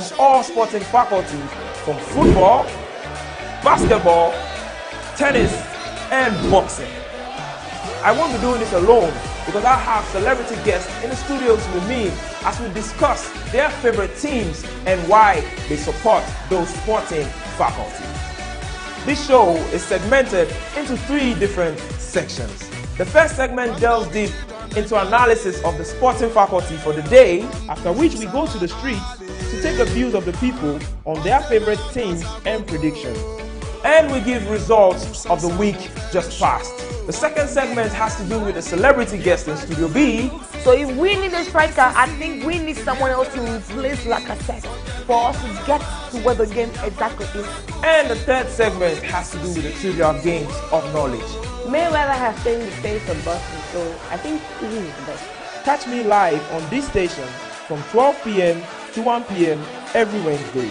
from all sporting faculties, from football, basketball, tennis, and boxing. I won't be doing this alone because I have celebrity guests in the studios with me as we discuss their favorite teams and why they support those sporting faculties. This show is segmented into 3 different sections. The first segment delves deep into analysis of the sporting faculty for the day, after which we go to the streets to take the views of the people on their favorite teams and predictions. And we give results of the week just passed. The second segment has to do with the celebrity guest in Studio B. So if we need a striker, I think we need someone else to replace Lacazette for us to get to where the game exactly is. And the third segment has to do with the trivial games of knowledge. Mayweather has changed the face of boxing, so I think he is the best. Catch me live on this station from 12 p.m. to 1 p.m. every Wednesday.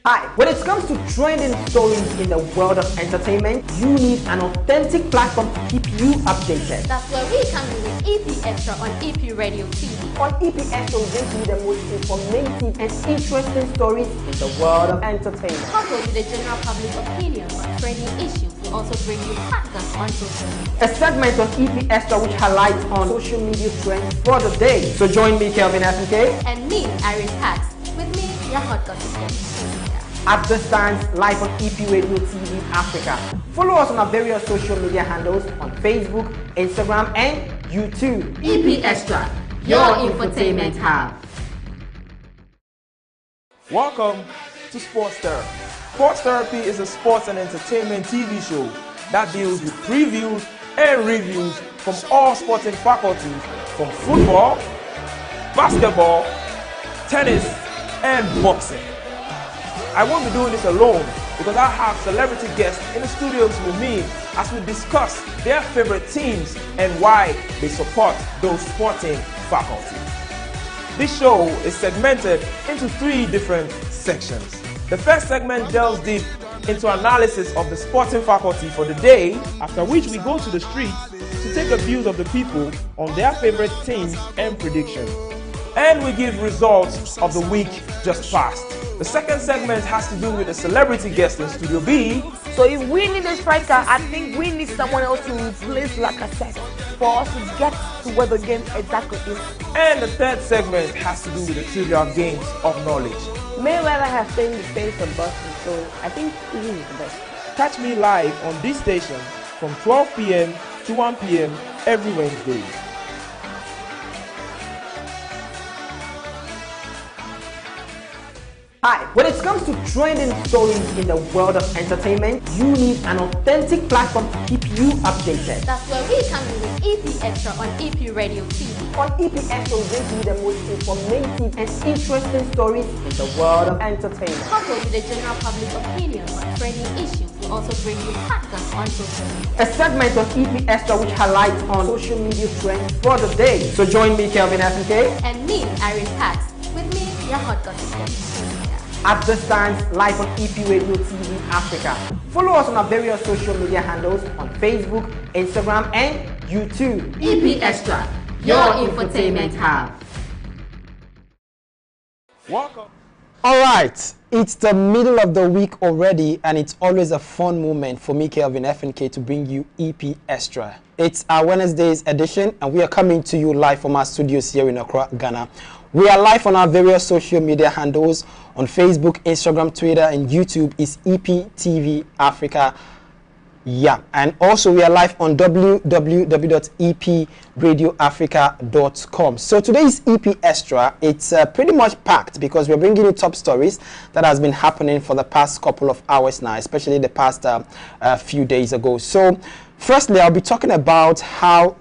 Hi, when it comes to trending stories in the world of entertainment, you need an authentic platform to keep you updated. That's where we come in with EP Xtra on EP Radio TV. On EP Extra, we bring you the most informative and interesting stories in the world of entertainment. Coupled with the general public opinion on trending issues, we also bring you podcasts on social media. A segment on EP Extra which highlights on social media trends for the day. So join me, Kelvin Fnk. And me, Iris Pax. With me, your hot gossip. At this time, live on EP Radio TV Africa. Follow us on our various social media handles on Facebook, Instagram, and YouTube. EP Extra, your infotainment hub. Welcome to Sports Therapy. Sports Therapy is a sports and entertainment TV show that deals with previews and reviews from all sporting faculties, from football, basketball, tennis, and boxing. I won't be doing this alone because I have celebrity guests in the studios with me as we discuss their favorite teams and why they support those sporting faculties. This show is segmented into 3 different sections. The first segment delves deep into analysis of the sporting faculty for the day, after which we go to the streets to take the views of the people on their favorite teams and predictions. And we give results of the week just passed. The second segment has to do with the celebrity guest in Studio B. So if we need a striker, I think we need someone else to replace Lacazette for us to get to where the game exactly is. And the third segment has to do with the trivial games of knowledge. Mayweather has changed the face of boxing, so I think he is the best. Catch me live on this station from 12 p.m. to 1 p.m. every Wednesday. Hi, when it comes to trending stories in the world of entertainment, you need an authentic platform to keep you updated. That's where we come in with EP Extra on EP Radio TV. On EP Extra, we bring you the most informative and interesting stories in the world of entertainment. Coupled with the general public opinion on trending issues, we also bring you podcasts on social media. A segment on EP Extra which highlights on social media trends for the day. So join me, Kelvin Fnk. And me, Iris Pax. With me, your hot gossip. At this time, live on EP Radio TV Africa. Follow us on our various social media handles on Facebook, Instagram, and YouTube. EP Extra, your infotainment hub. Welcome. All right, it's the middle of the week already, and it's always a fun moment for me, Kelvin Fnk, to bring you EP Extra. It's our Wednesday's edition, and we are coming to you live from our studios here in Accra, Ghana. We are live on our various social media handles on Facebook, Instagram, Twitter, and YouTube is EPTV Africa. Yeah, and also we are live on www.epradioafrica.com. So today's EP Extra, it's pretty much packed because we're bringing you top stories that has been happening for the past couple of hours now, especially the past few days ago. So firstly, I'll be talking about how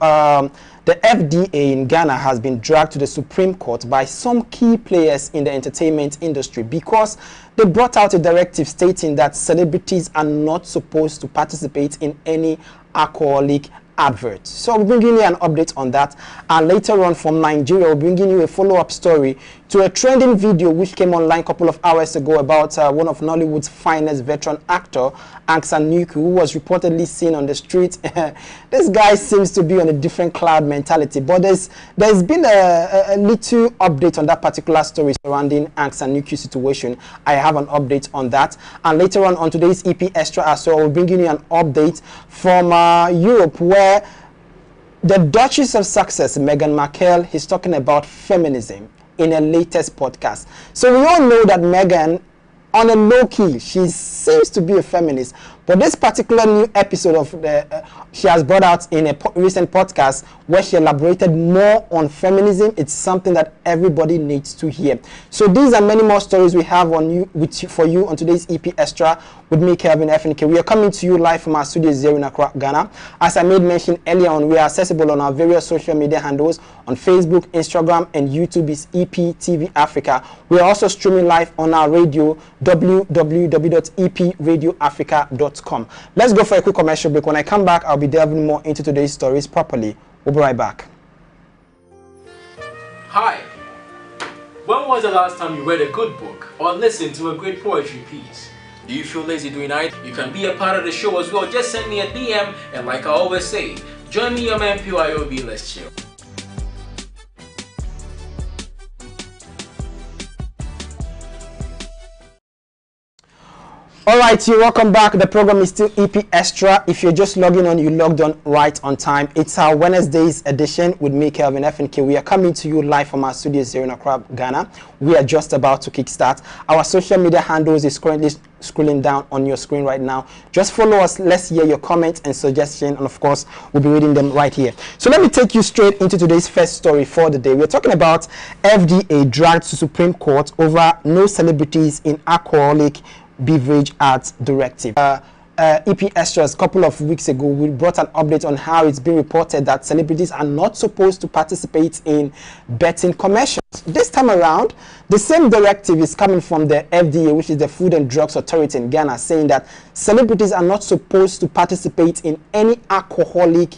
the FDA in Ghana has been dragged to the Supreme Court by some key players in the entertainment industry because they brought out a directive stating that celebrities are not supposed to participate in any alcoholic advert. So we're bringing you an update on that, and later on from Nigeria we're bringing you a follow-up story to a trending video which came online a couple of hours ago about one of Nollywood's finest veteran actor, Xtra, who was reportedly seen on the street. This guy seems to be on a different cloud mentality, but there's been a little update on that particular story surrounding Xtra situation. I have an update on that, and later on today's EP Xtra as well, we'll bring you an update from Europe, where the Duchess of Sussex, Meghan Markle, is talking about feminism in her latest podcast. So we all know that Meghan, on a low key, she seems to be a feminist, but this particular new episode of she has brought out in a recent podcast where she elaborated more on feminism. It's something that everybody needs to hear. So these and many more stories we have for you on today's EP Xtra with me, Kelvin Fnk. We are coming to you live from our studios here in Accra, Ghana. As I made mention earlier on, we are accessible on our various social media handles on Facebook, Instagram, and YouTube is EP TV Africa. We are also streaming live on our radio, www.epradioafrica.com. Let's go for a quick commercial break. When I come back, I'll be delving more into today's stories properly. We'll be right back. Hi. When was the last time you read a good book or listened to a great poetry piece? Do you feel lazy doing that? You can be a part of the show as well. Just send me a DM, and like I always say, join me on MPYOB, let's chill. Alright, you welcome back. The program is still EP Xtra. If you're just logging on, you logged on right on time. It's our Wednesday's edition with me, Kelvin Fnk. We are coming to you live from our studios here in Accra, Ghana. We are just about to kickstart. Our social media handles is currently scrolling down on your screen right now. Just follow us. Let's hear your comments and suggestions, and of course, we'll be reading them right here. So let me take you straight into today's first story for the day. We're talking about FDA dragged to Supreme Court over no celebrities in alcoholic beverage ads directive. EP Xtra's a couple of weeks ago, we brought an update on how it's been reported that celebrities are not supposed to participate in betting commercials. This time around, the same directive is coming from the FDA, which is the Food and Drugs Authority in Ghana, saying that celebrities are not supposed to participate in any alcoholic,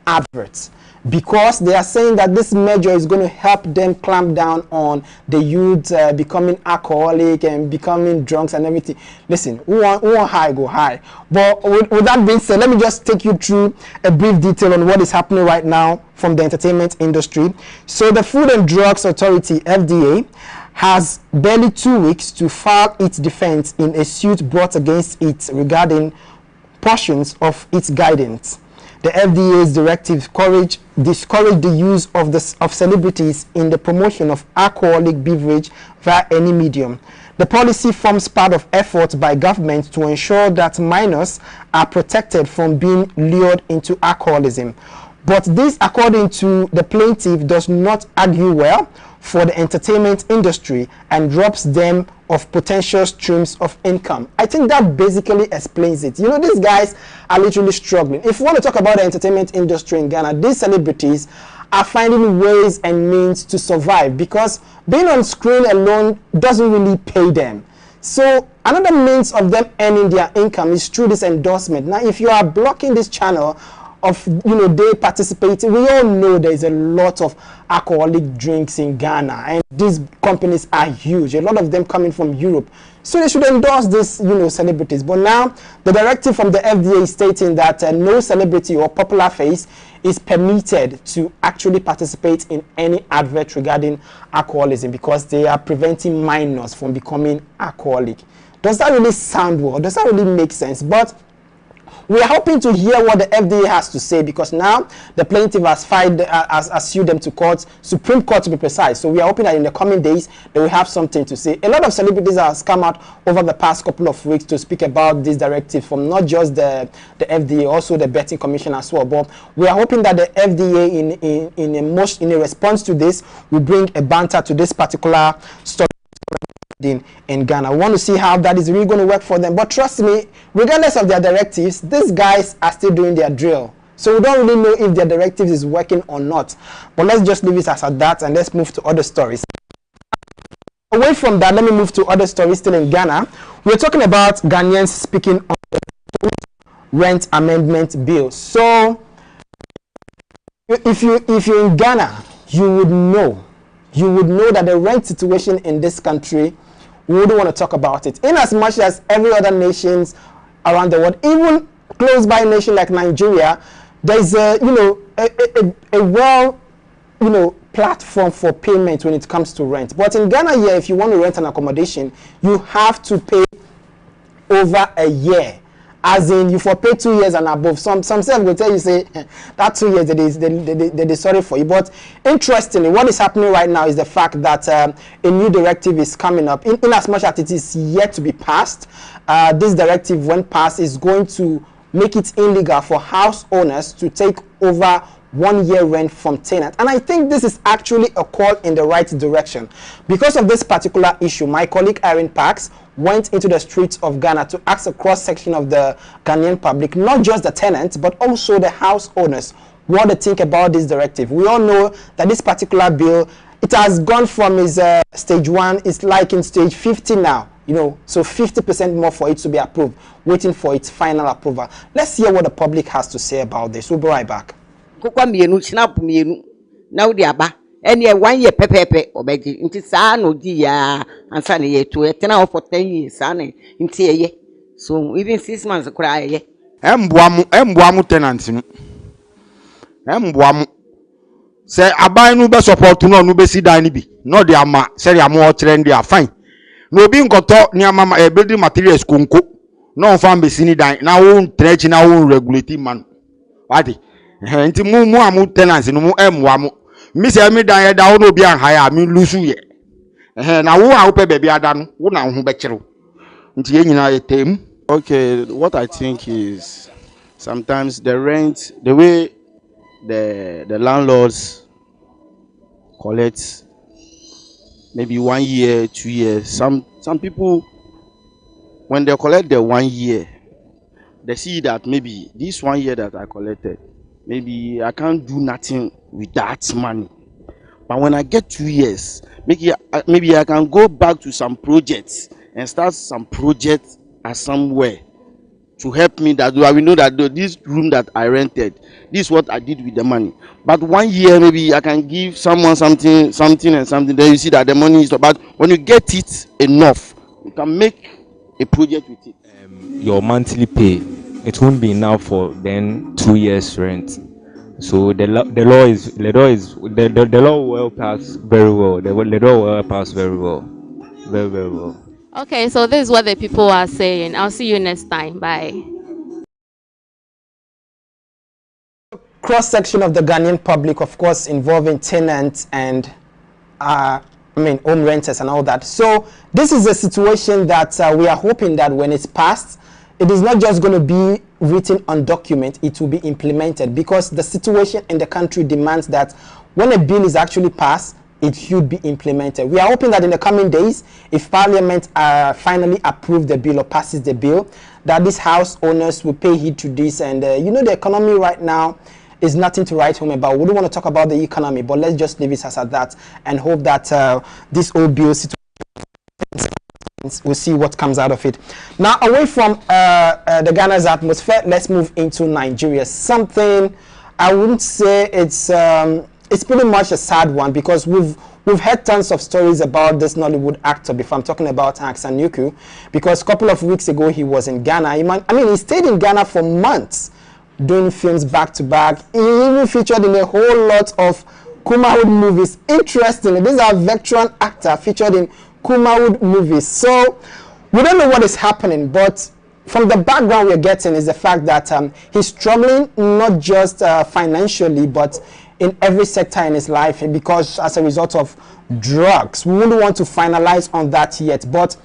adverts, because they are saying that this measure is going to help them clamp down on the youth becoming alcoholic and becoming drunks and everything. Listen, we want high, go high. But with that being said, let me just take you through a brief detail on what is happening right now from the entertainment industry. So the Food and Drugs Authority, FDA, has barely 2 weeks to file its defense in a suit brought against it regarding portions of its guidance. The FDA's directive discouraged the use of celebrities in the promotion of alcoholic beverage via any medium. The policy forms part of efforts by government to ensure that minors are protected from being lured into alcoholism. But this, according to the plaintiff, does not argue well for the entertainment industry and robs them of potential streams of income. I think that basically explains it. These guys are literally struggling. If you want to talk about the entertainment industry in Ghana, these celebrities are finding ways and means to survive, because being on screen alone doesn't really pay them. So another means of them earning their income is through this endorsement. Now, if you are blocking this channel of they participating, we all know there is a lot of alcoholic drinks in Ghana, and these companies are huge, a lot of them coming from Europe, so they should endorse this celebrities. But now the directive from the FDA is stating that no celebrity or popular face is permitted to actually participate in any advert regarding alcoholism, because they are preventing minors from becoming alcoholic. Does that really sound well? Does that really make sense? But we are hoping to hear what the FDA has to say, because now the plaintiff has sued them to court, Supreme Court to be precise. So we are hoping that in the coming days they will have something to say. A lot of celebrities have come out over the past couple of weeks to speak about this directive from not just the FDA, also the betting commission as well. But we are hoping that the FDA in a response to this will bring a banter to this particular story in Ghana. We want to see how that is really going to work for them. But trust me, regardless of their directives, these guys are still doing their drill. So we don't really know if their directives is working or not. But let's just leave it as at that, and let's move to other stories. Away from that, let me move to other stories still in Ghana. We're talking about Ghanaians speaking on the rent amendment bill. So if you're in Ghana, you would know you would know that the rent situation in this country, we wouldn't want to talk about it. In as much as every other nations around the world, even close by nation like Nigeria, there's a well, platform for payment when it comes to rent. But in Ghana here, if you want to rent an accommodation, you have to pay over a year. As in, you for pay 2 years and above. Some will tell you, say, that 2 years, they sorry for you. But interestingly, what is happening right now is the fact that a new directive is coming up. In as much as it is yet to be passed, this directive, when passed, is going to make it illegal for house owners to take over 1 year rent from tenant. And I think this is actually a call in the right direction. Because of this particular issue, my colleague Irene Parks went into the streets of Ghana to ask a cross-section of the Ghanaian public, not just the tenants, but also the house owners, what they think about this directive. We all know that this particular bill, it has gone from its stage 1, it's like in stage 50 now, so 50% more for it to be approved, waiting for its final approval. Let's hear what the public has to say about this. We'll be right back. Any 1 year pepe obedi inti saa no di ya ansa ne ye to etena for 10 years ane inti ye so even 6 months kura ye emboamu tenant no emboamu say aban no be support no be si dan ni bi no de ama say am o kire ndi afan no obi nkoto ni ama building materials konko no fan be si ni dan na wo trechi na wo regulate man wadi inti mu amu tenants no mu emboamu mi say mi dan ye da wo no bi an haya mi lusu ye na wo a wo pe baby ada no wo na ho be kire nti ye nyina ye tem. Okay, what I think is sometimes the rent, the way the landlords collect maybe 1 year, 2 years. Some people, when they collect the 1 year, they see that maybe this 1 year that I collected, maybe I can't do nothing with that money. But when I get 2 years, maybe I can go back to some projects and start some projects at somewhere to help me that I will know that this room that I rented, this is what I did with the money. But 1 year maybe I can give someone something, then you see that the money is, but when you get it enough, you can make a project with it. Your monthly pay, it won't be enough for then 2 years rent. So the law will pass very well. The law will pass very well, very well. Okay, so this is what the people are saying. I'll see you next time. Bye. Cross-section of the Ghanaian public, of course, involving tenants and home renters and all that. So this is a situation that we are hoping that when it's passed, it is not just going to be written on document, it will be implemented, because the situation in the country demands that when a bill is actually passed, it should be implemented. We are hoping that in the coming days, if Parliament finally approves the bill or passes the bill, that these house owners will pay heed to this. And the economy right now is nothing to write home about. We don't want to talk about the economy, but let's just leave it as at that and hope that this old bill situation, we'll see what comes out of it. Now, away from the Ghana's atmosphere, let's move into Nigeria. Something I wouldn't say it's pretty much a sad one, because we've heard tons of stories about this Nollywood actor. If I'm talking about Xtra Nuku, because a couple of weeks ago he was in Ghana. He stayed in Ghana for months doing films back to back. He even featured in a whole lot of Kumawood movies. Interestingly, this is a veteran actor featured in Kumawood movies. So we don't know what is happening, but from the background we're getting is the fact that he's struggling not just financially, but in every sector in his life, because as a result of drugs. We wouldn't want to finalize on that yet, but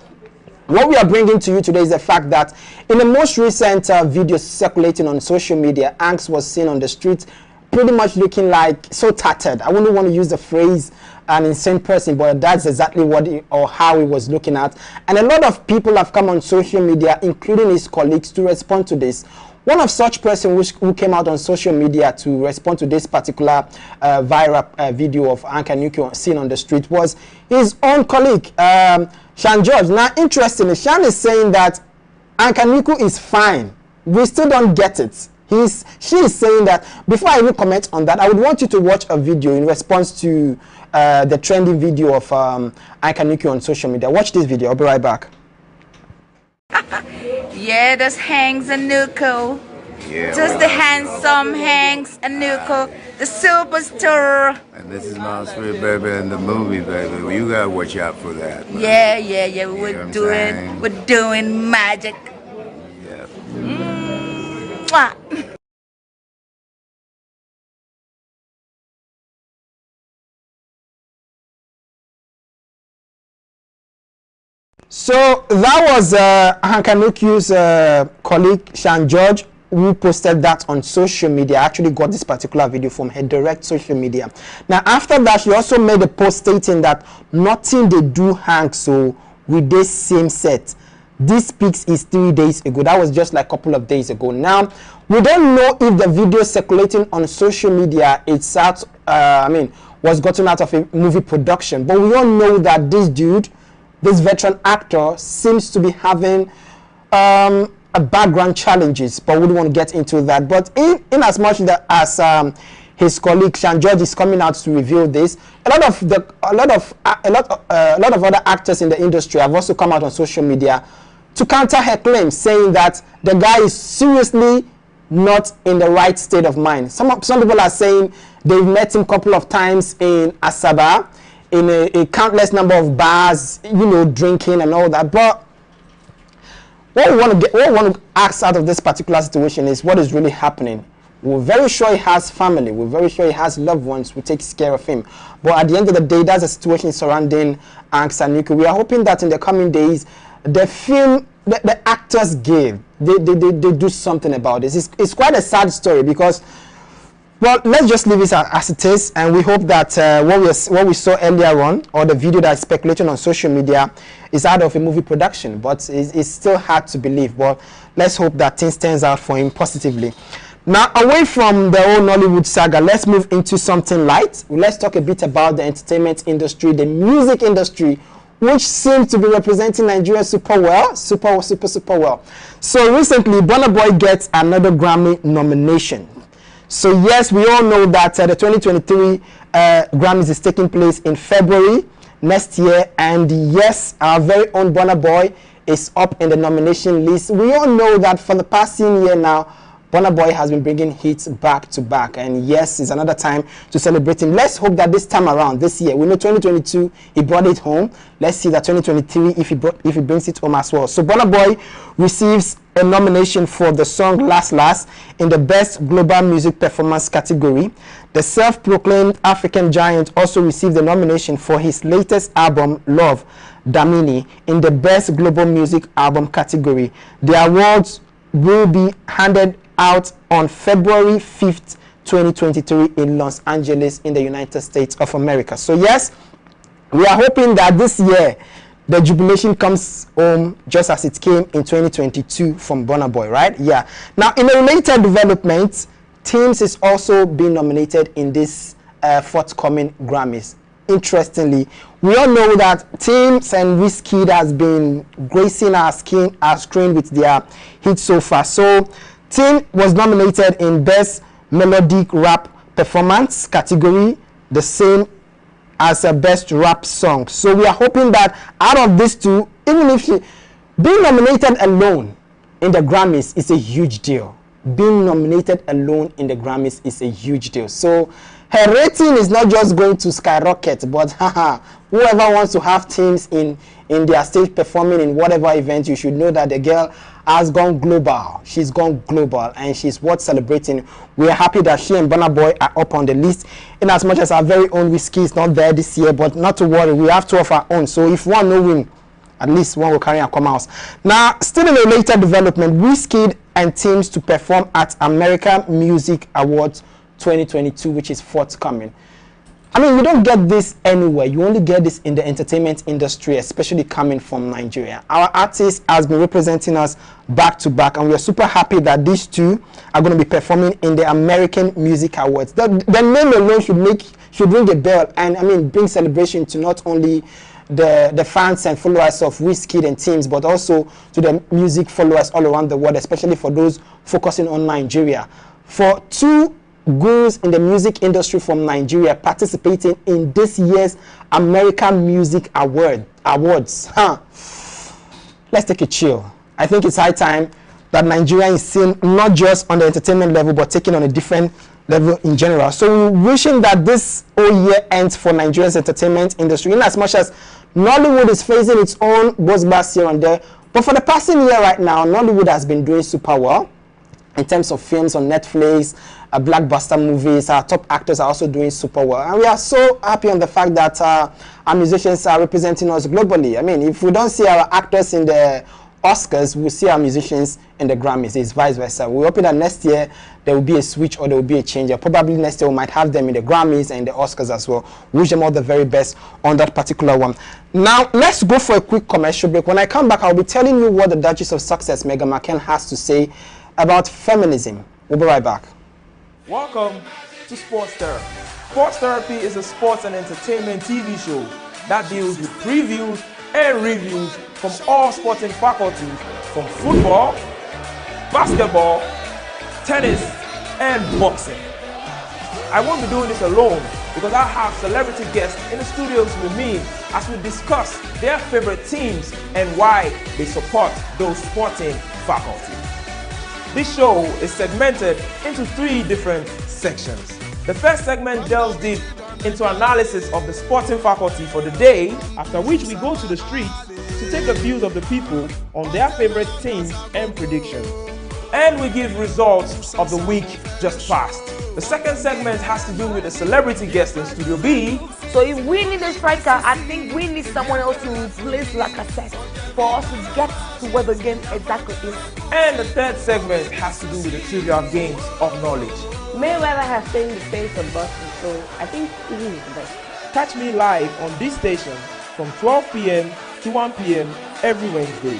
what we are bringing to you today is the fact that in the most recent video circulating on social media, Anks was seen on the street pretty much looking like so tattered. I wouldn't want to use the phrase an insane person, but that's exactly what or how he was looking at. And a lot of people have come on social media, including his colleagues, to respond to this. One of such persons who came out on social media to respond to this particular viral video of Xtra Nuku seen on the street was his own colleague, Shan George. Now, interestingly, Shan is saying that Xtra Nuku is fine. We still don't get it. She is saying that. Before I even comment on that, I would want you to watch a video in response to the trending video of Fnk on social media. Watch this video. I'll be right back. Yeah, that's Hanks Anuko. Yeah, Just the handsome Hanks Anuko, the superstar. And this is my sweet baby in the movie, baby. Well, you gotta watch out for that. Man. Yeah. You know what I'm We're saying? doing magic. Yeah. Mwah. So that was Fnk's colleague Sean George, who posted that on social media. I actually got this particular video from her direct social media. Now after that, she also made a post stating that nothing they do hang so with this same set. This pics is 3 days ago. That was just like a couple of days ago. Now we don't know if the video circulating on social media it's out was gotten out of a movie production, but we all know that this dude, this veteran actor, seems to be having a background challenges, but we don't want to get into that. But in as much that as his colleague Sean George is coming out to reveal this, a lot of other actors in the industry have also come out on social media to counter her claims, saying that the guy is seriously not in the right state of mind. Some people are saying they've met him a couple of times in Asaba, in a countless number of bars, drinking and all that. But what we want to ask out of this particular situation is what is really happening. We're very sure he has family. We're very sure he has loved ones who takes care of him. But at the end of the day, that's the situation surrounding Fnk. We are hoping that in the coming days, the actors they do something about this. It's quite a sad story because, well, let's just leave it as it is, and we hope that what we saw earlier on, or the video that's speculating on social media, is out of a movie production. But it's still hard to believe. But let's hope that things turns out for him positively. Now, away from the whole Nollywood saga, let's move into something light. Let's talk a bit about the entertainment industry, the music industry, which seems to be representing Nigeria super well. So recently, Burna Boy gets another Grammy nomination. So yes, we all know that the 2023 Grammys is taking place in February next year, and yes, our very own Burna Boy is up in the nomination list. We all know that for the past year now, Burna Boy has been bringing hits back to back, and yes, it's another time to celebrate him. Let's hope that this time around, this year, we know 2022 he brought it home. Let's see that 2023 if he brings it home as well. So Burna Boy receives a nomination for the song Last Last in the Best Global Music Performance category. The self-proclaimed African giant also received the nomination for his latest album Love Damini in the Best Global Music Album category. The awards will be handed out on February 5th, 2023 in Los Angeles in the United States of America. So yes, we are hoping that this year the jubilation comes home just as it came in 2022 from Burna Boy, right? Yeah. Now, in a related development, Teams is also being nominated in this forthcoming Grammys. Interestingly, we all know that Teams and Wizkid has been gracing our screen with their hits so far. So Team was nominated in Best Melodic Rap Performance category, the same as a Best Rap Song. So we are hoping that out of these two, even if being nominated alone in the Grammys is a huge deal. Being nominated alone in the Grammys is a huge deal. So her rating is not just going to skyrocket, but whoever wants to have Teams in their stage performing in whatever event, you should know that the girl has gone global. She's gone global, and she's worth celebrating. We are happy that she and Burna Boy are up on the list, in as much as our very own Wizkid is not there this year, but not to worry, we have two of our own. So if one no win, at least one will carry and come out. Now, still in a later development, Wizkid and Teams to perform at American Music Awards 2022, which is forthcoming. I mean, you don't get this anywhere. You only get this in the entertainment industry, especially coming from Nigeria. Our artist has been representing us back to back, and we are super happy that these two are going to be performing in the American Music Awards. The name alone should ring a bell, and I mean, bring celebration to not only the fans and followers of Wizkid and teams, but also to the music followers all around the world, especially for those focusing on Nigeria. For two gurus in the music industry from Nigeria participating in this year's American Music Awards. Let's take a chill. I think it's high time that Nigeria is seen not just on the entertainment level, but taking on a different level in general. So we're wishing that this whole year ends for Nigeria's entertainment industry, in as much as Nollywood is facing its own buzz here and there. But for the past year right now, Nollywood has been doing super well in terms of films on Netflix, blockbuster movies. Our top actors are also doing super well. And we are so happy on the fact that our musicians are representing us globally. I mean, if we don't see our actors in the Oscars, we'll see our musicians in the Grammys. It's vice versa. We're hoping that next year there will be a switch or there will be a change. Probably next year we might have them in the Grammys and the Oscars as well. Wish them all the very best on that particular one. Now, let's go for a quick commercial break. When I come back, I'll be telling you what the Duchess of Success, Meghan Markle, has to say about feminism. We'll be right back. Welcome to Sports Therapy. Sports Therapy is a sports and entertainment TV show that deals with previews and reviews from all sporting faculties, from football, basketball, tennis, and boxing. I won't be doing this alone because I have celebrity guests in the studios with me as we discuss their favorite teams and why they support those sporting faculties. This show is segmented into 3 different sections. The first segment delves deep into analysis of the sporting faculty for the day, after which we go to the streets to take the views of the people on their favorite teams and predictions. And we give results of the week just passed. The second segment has to do with the celebrity guest in Studio B. So if we need a striker, I think we need someone else to replace Lacazette for us to get to where the game exactly is. And the third segment has to do with the trivial games of knowledge. Mayweather has stayed the face of Boston, so I think he is the best. Catch me live on this station from 12 p.m. to 1 p.m. every Wednesday.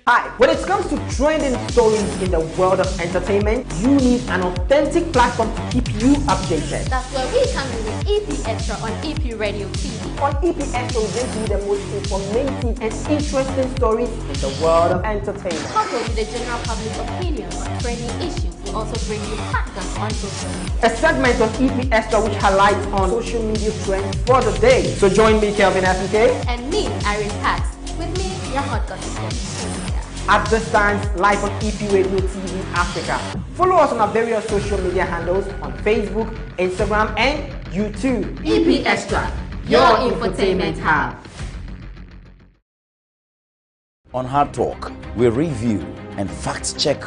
Hi, when it comes to trending stories in the world of entertainment, you need an authentic platform to keep you updated. That's where we come in with EP Xtra on EP Radio TV. On EP Extra, we bring you the most informative and interesting stories in the world of entertainment. Coupled with the general public opinion on trending issues, we also bring you factors on social media. A segment on EP Extra which highlights on social media trends for the day. So join me, Kelvin Fnk. And me, Irene Pax. With me, your hot gossip. At this time, live on EP Radio TV Africa. Follow us on our various social media handles on Facebook, Instagram, and YouTube. EP Extra, your infotainment hub. On Hard Talk, we review and fact-check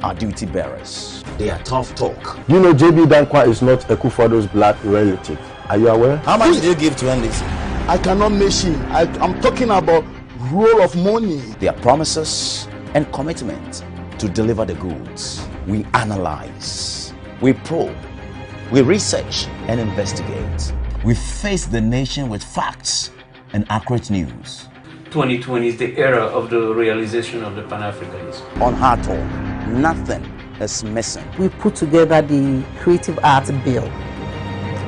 our duty bearers. They are tough talk. You know JB Dankwa is not Ekufodo's blood relative. Are you aware? How much do you give to NDC? I cannot mention. I'm talking about roll of money. Their promises and commitment to deliver the goods. We analyze, we probe, we research and investigate. We face the nation with facts and accurate news. 2020 is the era of the realization of the Pan-Africanism. On Hard Talk, nothing is missing. We put together the Creative Arts Bill.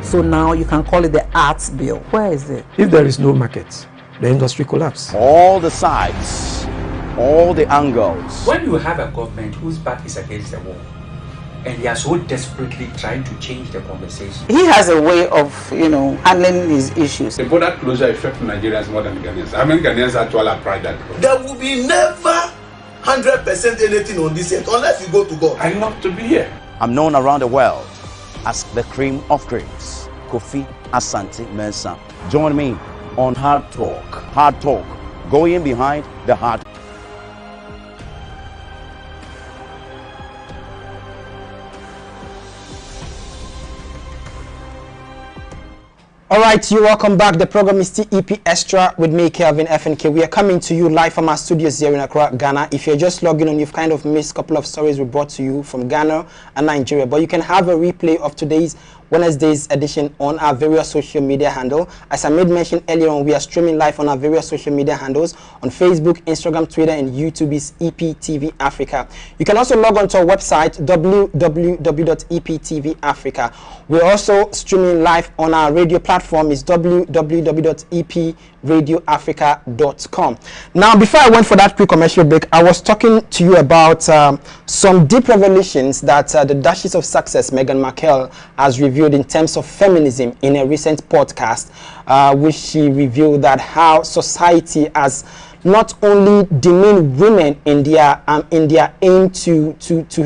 So now you can call it the Arts Bill. Where is it? If there is no market, the industry collapses. All the sides, all the angles. When you have a government whose back is against the wall, and they are so desperately trying to change the conversation. He has a way of, handling his issues. The border closure affects Nigerians more than Ghanaians. How many Ghanaians actually applied that? There will be never 100% anything on this end unless you go to God. I love to be here. I'm known around the world as the cream of creams, Kofi Asante Mensah. Join me on Hard Talk. Hard Talk, going behind the hard. All right, you're welcome back. The program is still EP Extra with me, Kelvin Fnk. We are coming to you live from our studios here in Accra, Ghana. If you're just logging on, you've kind of missed a couple of stories we brought to you from Ghana and Nigeria. But you can have a replay of today's Wednesday's edition on our various social media handle. As I made mention earlier on, we are streaming live on our various social media handles on Facebook, Instagram, Twitter, and YouTube is EPTV Africa. You can also log on to our website www.eptvafrica. We're also streaming live on our radio platform is www.epradioafrica.com. Now, before I went for that quick commercial break, I was talking to you about some deep revelations that the Duchess of Success, Meghan Markle, has revealed in terms of feminism in a recent podcast, which she revealed that how society has not only demean women in their aim to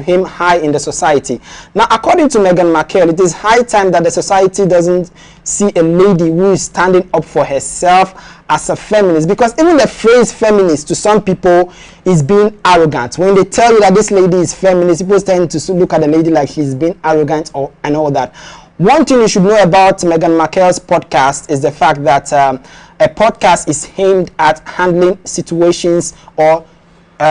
aim high in the society. Now, according to Meghan Markle, it is high time that the society doesn't see a lady who is standing up for herself as a feminist, because even the phrase feminist to some people is being arrogant. When they tell you that this lady is feminist, people tend to look at the lady like she's being arrogant and all that. One thing you should know about Meghan Markle's podcast is the fact that a podcast is aimed at handling situations or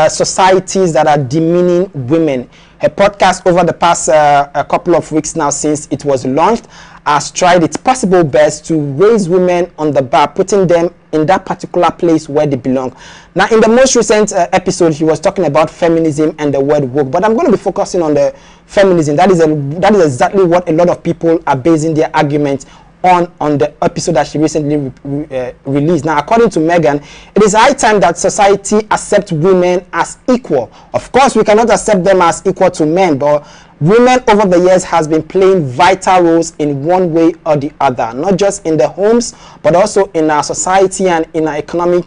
societies that are demeaning women. Her podcast over the past a couple of weeks now since it was launched has tried its possible best to raise women on the bar, putting them in that particular place where they belong. Now, in the most recent episode, she was talking about feminism and the word woke, but I'm going to be focusing on the feminism. That is exactly what a lot of people are basing their argument on the episode that she recently released. Now, according to Meghan, it is high time that society accepts women as equal. Of course, we cannot accept them as equal to men, but women over the years has been playing vital roles in one way or the other, not just in the homes, but also in our society and in our economic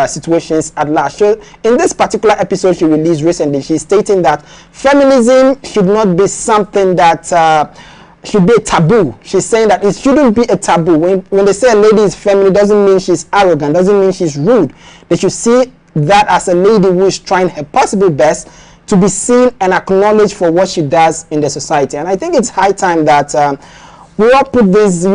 situations at large. So in this particular episode she released recently, she's stating that feminism should not be something that should be a taboo. She's saying that it shouldn't be a taboo. When they say a lady is feminine, doesn't mean she's arrogant, doesn't mean she's rude. They should see that as a lady who is trying her possible best to be seen and acknowledged for what she does in the society. And I think it's high time that we all put these,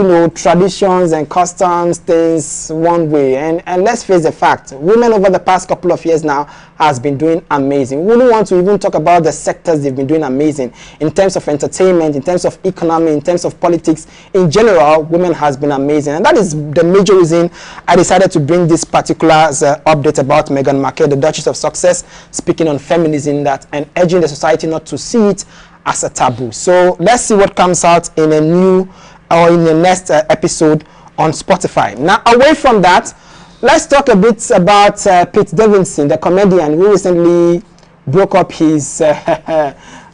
traditions and customs things one way. And let's face the fact, women over the past couple of years now has been doing amazing. We don't want to even talk about the sectors they've been doing amazing. In terms of entertainment, in terms of economy, in terms of politics, in general, women has been amazing. And that is the major reason I decided to bring this particular update about Meghan Markle, the Duchess of Success, speaking on feminism and urging the society not to see it as a taboo. So let's see what comes out in the next episode on Spotify. Now, away from that, let's talk a bit about Pete Davidson, the comedian who recently broke up his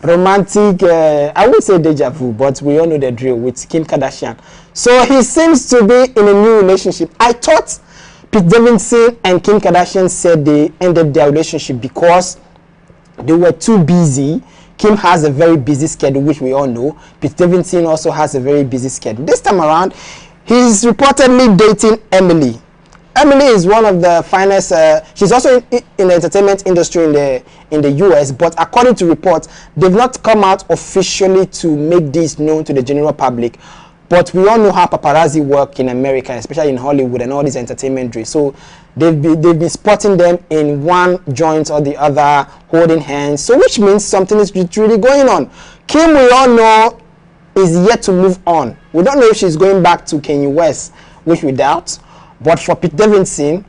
romantic, I would say deja vu, but we all know the drill, with Kim Kardashian. So he seems to be in a new relationship. I thought Pete Davidson and Kim Kardashian said they ended their relationship because they were too busy. Kim has a very busy schedule, which we all know. Pete Davidson also has a very busy schedule. This time around, he's reportedly dating Emily. Emily is one of the finest. She's also in the entertainment industry in the US, but according to reports, they've not come out officially to make this known to the general public. But we all know how paparazzi work in America, especially in Hollywood and all these entertainment dreams. So they've been spotting them in one joint or the other, holding hands. So which means something is really going on. Kim, we all know, is yet to move on. We don't know if she's going back to Kanye West, which we doubt. But for Pete Davidson,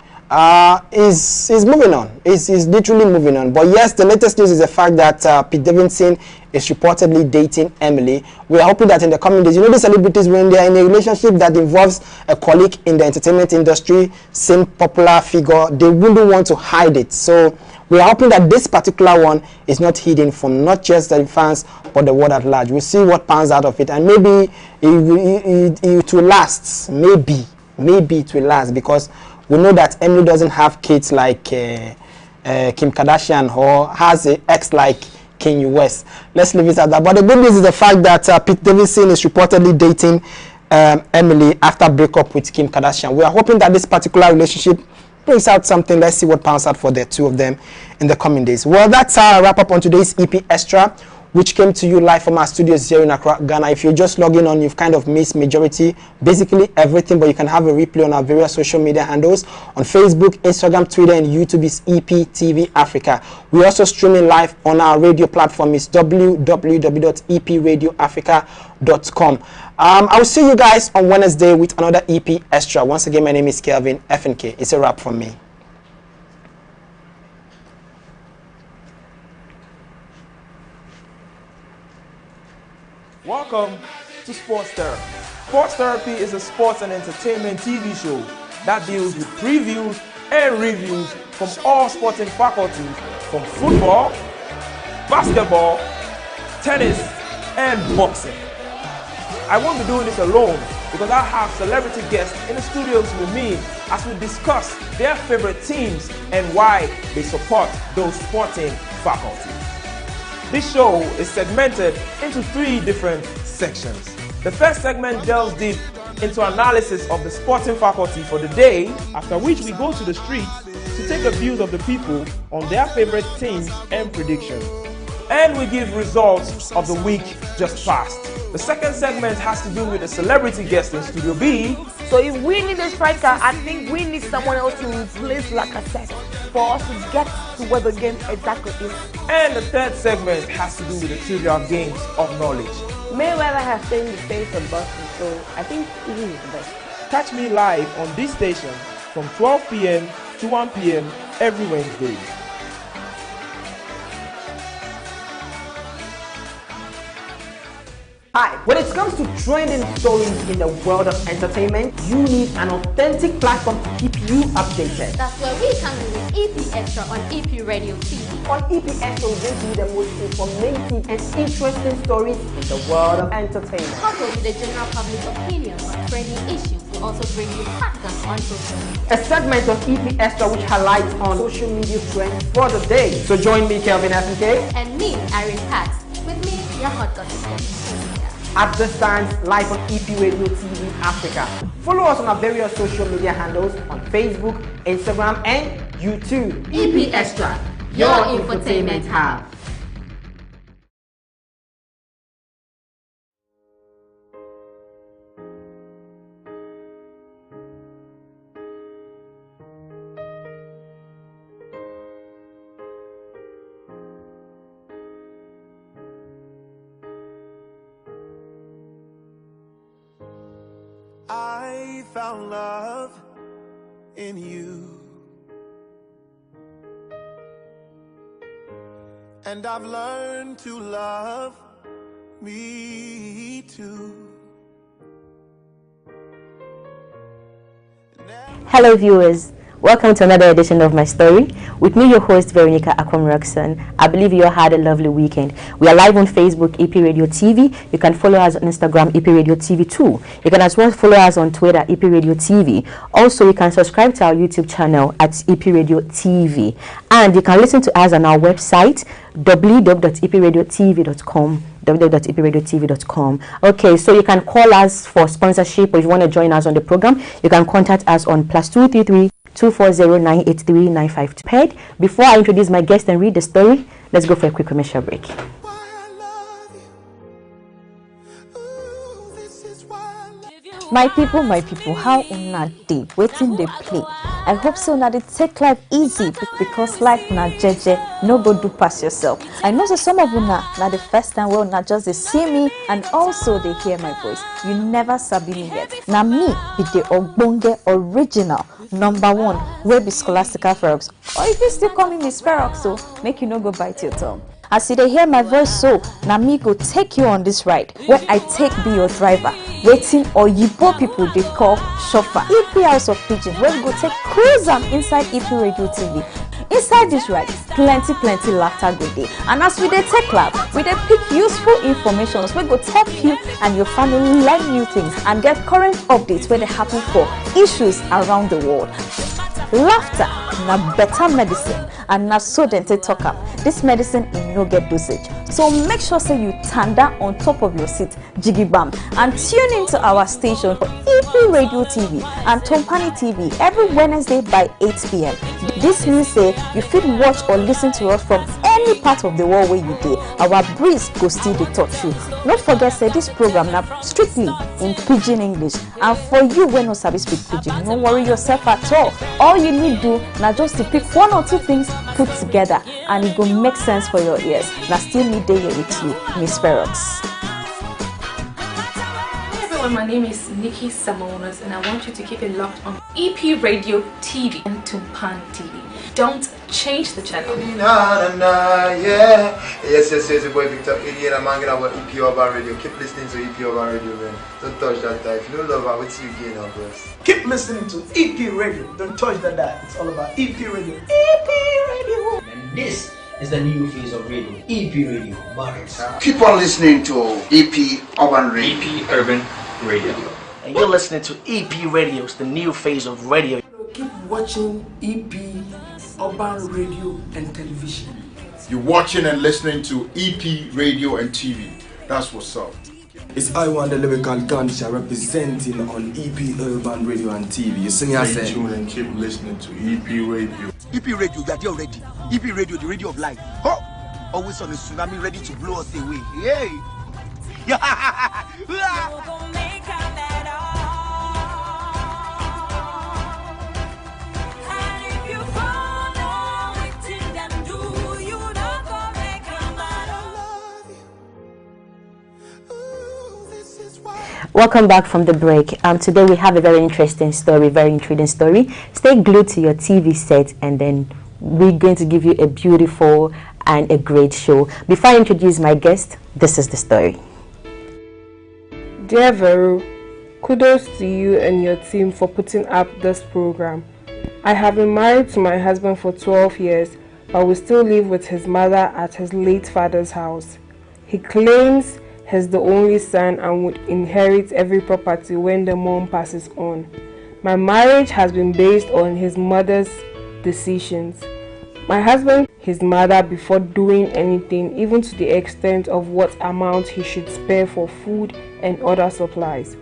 is moving on. Is literally moving on. But yes, the latest news is the fact that Pete Davidson is reportedly dating Emily. We are hoping that in the coming days, the celebrities, when they are in a relationship that involves a colleague in the entertainment industry, same popular figure, they wouldn't want to hide it. So we are hoping that this particular one is not hidden from not just the fans, but the world at large. We'll see what pans out of it, and maybe it will last. Maybe it will last, because we know that Emily doesn't have kids like Kim Kardashian, or has an ex like Kanye West. Let's leave it at that. But the good news is the fact that Pete Davidson is reportedly dating Emily after breakup with Kim Kardashian. We are hoping that this particular relationship brings out something. Let's see what pans out for the two of them in the coming days. Well, that's our wrap up on today's EP Extra. which came to you live from our studios here in Accra, Ghana. If you're just logging on, you've kind of missed majority, basically everything, but you can have a replay on our various social media handles on Facebook, Instagram, Twitter, and YouTube is EPTV Africa. We're also streaming live on our radio platform. It's www.epradioafrica.com. I will see you guys on Wednesday with another EP Extra. Once again, my name is Kelvin Fnk. It's a wrap from me. Welcome to Sports Therapy. Sports Therapy is a sports and entertainment TV show that deals with previews and reviews from all sporting faculties, from football, basketball, tennis, and boxing. I won't be doing this alone because I have celebrity guests in the studios with me as we discuss their favorite teams and why they support those sporting faculties. This show is segmented into 3 different sections. The first segment delves deep into analysis of the sporting faculty for the day, after which we go to the streets to take the views of the people on their favorite teams and predictions. And we give results of the week just passed. The second segment has to do with the celebrity guest in Studio B. So if we need a striker, I think we need someone else to replace Lacazette for us to get to where the game exactly is. And the third segment has to do with the trivial games of knowledge. Mayweather has changed the face of boxing, so I think he is the best. Catch me live on this station from 12 p.m. to 1 p.m. every Wednesday. Hi, when it comes to trending stories in the world of entertainment, you need an authentic platform to keep you updated. That's where we come in with EP Extra on EP Radio TV. On EP Extra, we bring you the most informative and interesting stories in the world of entertainment. Coupled with the general public opinion on trending issues, we also bring you podcasts on social media. A segment of EP Extra which highlights on social media trends for the day. So join me, Kelvin Fnk. And me, Irene Pax. With me, your hot gossip. At this time, live on EP Radio TV Africa. Follow us on our various social media handles on Facebook, Instagram, and YouTube. EP Extra, your infotainment hub. I found love in you, and I've learned to love me too. Hello viewers, welcome to another edition of my story. With me, your host Veronica Akwam-Roxon. I believe you all had a lovely weekend. We are live on Facebook, EP Radio TV. You can follow us on Instagram, EP Radio TV 2. You can as well follow us on Twitter, EP Radio TV. Also, you can subscribe to our YouTube channel at EP Radio TV. And you can listen to us on our website, www.epradiotv.com. www.epradiotv.com. Okay, so you can call us for sponsorship, or if you want to join us on the program, you can contact us on +233 240-983-952. Paid. Before I introduce my guest and read the story, let's go for a quick commercial break. My people, how una dey? Waiting they play. I hope so now they take life easy because life na jeje, no go do pass yourself. I know that some of una now the first time well not just they see me and also they hear my voice. You never sabi me yet. Now me be the ogbonge original #1 where be scholastical Ferox. Or if you still call me Miss Ferox, so make you no go bite your tongue. As you dey hear my voice so, na me go take you on this ride where I take be your driver. Waiting oyibo people they call chauffeur. EP House of Pigeon where we go take cruise am inside EP Radio TV. Inside this ride, plenty laughter go dey. And as we dey take laugh, we dey pick useful information wey go help you and your family learn new things and get current updates where they happen for issues around the world. Laughter na better medicine, and na so dem take talk am. This medicine e no get dosage, so make sure say you tanda on top of your seat jigibam and tune into our station for EP Radio TV and Tompani TV every Wednesday by 8 p.m. This means say you fit watch or listen to us from any any part of the world where you dey, our breeze go still dey touch you. Not forget say this program now strictly in pidgin English, and for you when no sabi speak pidgin, don't worry yourself at all. All you need do now just to pick one or two things put together, and it go make sense for your ears. Now still need day here with you, Miss Ferox. My name is Nikki Samonas, and I want you to keep it locked on EP Radio TV and Tumpan TV. Don't change the channel. Yeah. Yes, your boy Victor Idiot. I'm hanging out with EP Urban Radio. Keep listening to EP Urban Radio, man. Don't touch that dial. If you don't love it, wait till you get on, boys. Keep listening to EP Radio. Don't touch that dial. It's all about EP Radio. EP Radio. And this is the new phase of radio. EP Radio. Keep on listening to EP Urban Radio. EP Urban Radio. And you're listening to EP Radio. It's the new phase of radio. Keep watching EP Urban Radio and Television. You're watching and listening to EP Radio and TV. That's what's up. It's I Wonder Lyrical Gandisha representing on EP Urban Radio and TV. You see me, I say. Stay tuned and keep listening to EP Radio. EP Radio, that you're ready. EP Radio, the radio of life. Oh! Always on the tsunami, ready to blow us away. Yay! Welcome back from the break. Today we have a very interesting story, very intriguing story. Stay glued to your TV set, and then we're going to give you a beautiful and a great show. Before I introduce my guest, this is the story. Dear Vero, kudos to you and your team for putting up this program. I have been married to my husband for 12 years, but we still live with his mother at his late father's house. He claims he's the only son and would inherit every property when the mom passes on. My marriage has been based on his mother's decisions. My husband his mother before doing anything, even to the extent of what amount he should spare for food and other supplies.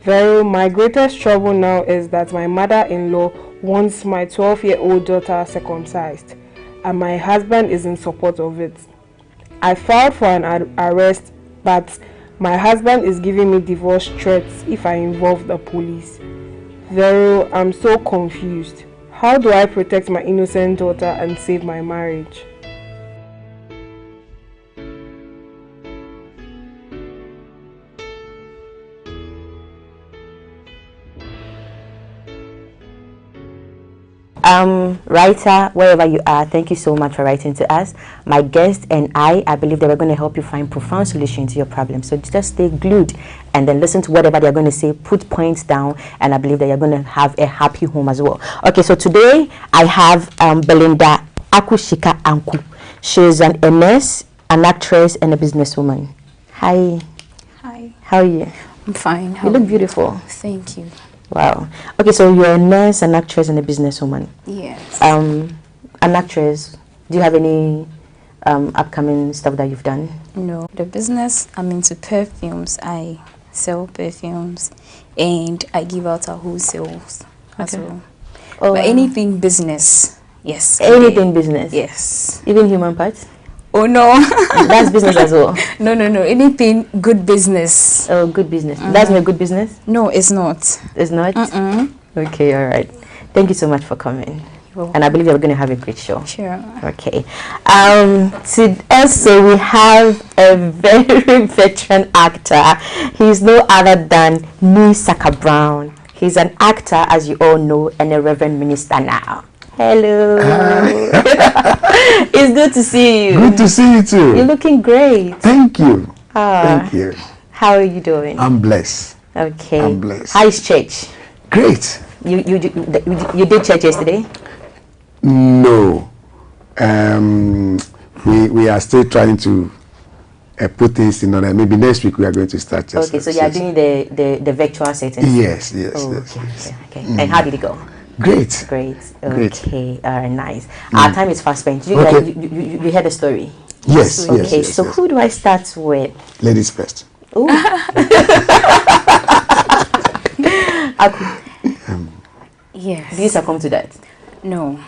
Vero, my greatest trouble now is that my mother-in-law wants my 12-year-old daughter circumcised, and my husband is in support of it. I filed for an arrest, but my husband is giving me divorce threats if I involve the police. Vero, I'm so confused. How do I protect my innocent daughter and save my marriage? Writer, wherever you are, thank you so much for writing to us. My guest and I believe that we're going to help you find profound solutions to your problem. So just stay glued and then listen to whatever they're going to say, put points down, and I believe that you're going to have a happy home as well. Okay, so today I have Belinda Akushika Anku. She's a nurse, an actress, and a businesswoman. Hi. Hi. How are you? I'm fine. You look beautiful. Thank you. Wow. Okay, so you're a nurse, an actress, and a businesswoman. Yes. An actress. Do you have any upcoming stuff that you've done? No. The business, I'm into perfumes. I sell perfumes, and I give out a wholesales as well. Oh, but anything business, yes. Anything business? Yes. Even human parts? Oh no. That's business as well? No. Anything good business. Oh, good business. That's not a good business? No, it's not. It's not? Okay, all right. Thank you so much for coming. And I believe you're going to have a great show. Sure. Okay. Also, we have a very veteran actor. He's no other than Nee Saka Brown. He's an actor, as you all know, and a Reverend Minister now. Hello. It's good to see you. Good to see you too. You're looking great. Thank you. Thank you. How are you doing? I'm blessed. Okay. I'm blessed. How is church? Great. You did church yesterday? No. We are still trying to put things in order. Maybe next week we are going to start. Okay, so you are doing the virtual setting? Yes. Okay. And how did it go? Great. Okay. Nice. Our time is fast spent. You heard the story? Yes. Okay. So who do I start with? Ladies first. Ooh. Yes. Do you succumb to that? No.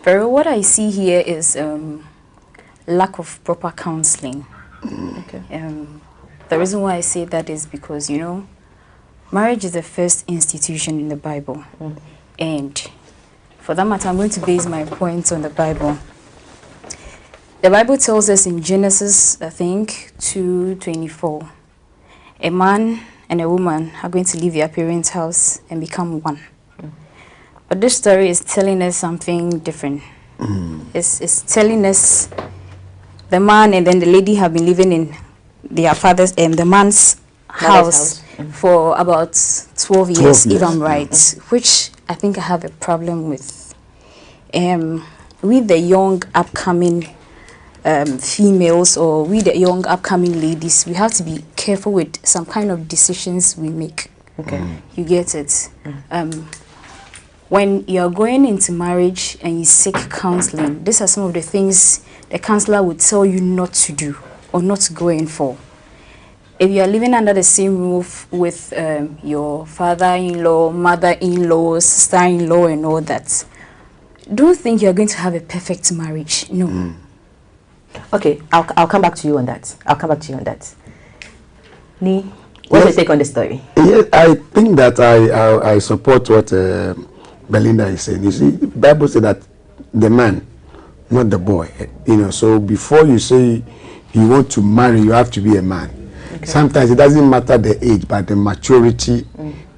Pero what I see here is lack of proper counseling. Okay. The reason why I say that is because, you know, marriage is the first institution in the Bible. And for that matter, I'm going to base my points on the Bible. The Bible tells us in Genesis, I think, 2:24, a man and a woman are going to leave their parents' house and become one. But this story is telling us something different. It's telling us the man and then the lady have been living in their father's and the man's house for about 12 years, if I'm right, which I think I have a problem with. With the young upcoming females or with the young upcoming ladies, we have to be careful with some kind of decisions we make. Okay. You get it? When you're going into marriage and you seek counseling, these are some of the things the counselor would tell you not to do or not to go in for. If you are living under the same roof with your father-in-law, mother-in-law, sister-in-law and all that, don't think you're going to have a perfect marriage. No. Okay, I'll come back to you on that. Ni, what's your take on the story? Yes, I think that I support what Belinda is saying. You see, the Bible says that the man, not the boy. You know, so before you say you want to marry, you have to be a man. Okay. Sometimes it doesn't matter the age, but the maturity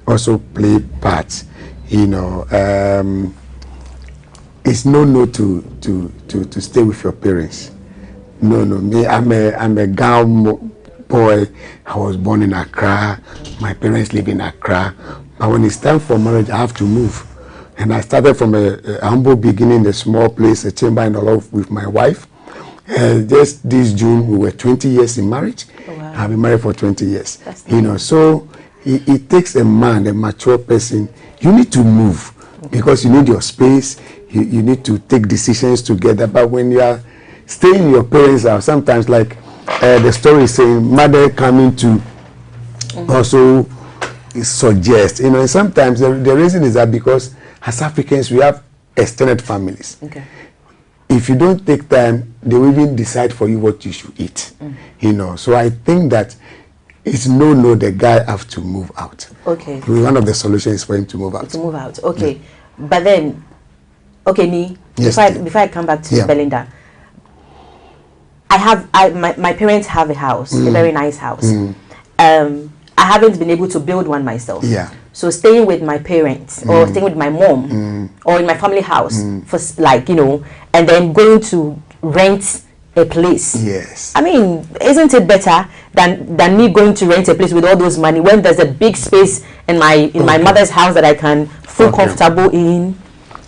also play part. You know, it's no to stay with your parents. No, me, I'm a Gao boy. I was born in Accra. My parents live in Accra. But when it's time for marriage, I have to move. And I started from a humble beginning, a small place, a chamber and all with my wife. Just this June, we were 20 years in marriage. Oh, wow. I've been married for 20 years. That's you know, so it takes a man, a mature person. You need to move because you need your space. You need to take decisions together. But when you are staying in your parents' house, sometimes like the story is saying, mother coming to also suggest, you know, and sometimes the reason is that because as Africans, we have extended families. Okay. If you don't take time, they will even decide for you what you should eat. You know, so I think that it's no, the guy have to move out. Okay. One of the solutions is for him to move out. To move out, okay. Yeah. But then, okay, me, yes, before I come back to Belinda, my parents have a house, a very nice house. I haven't been able to build one myself. Yeah. So staying with my parents or staying with my mom or in my family house for like, you know, and then going to rent a place. Yes. I mean, isn't it better than me going to rent a place with all those money when there's a big space in my mother's house that I can feel comfortable in?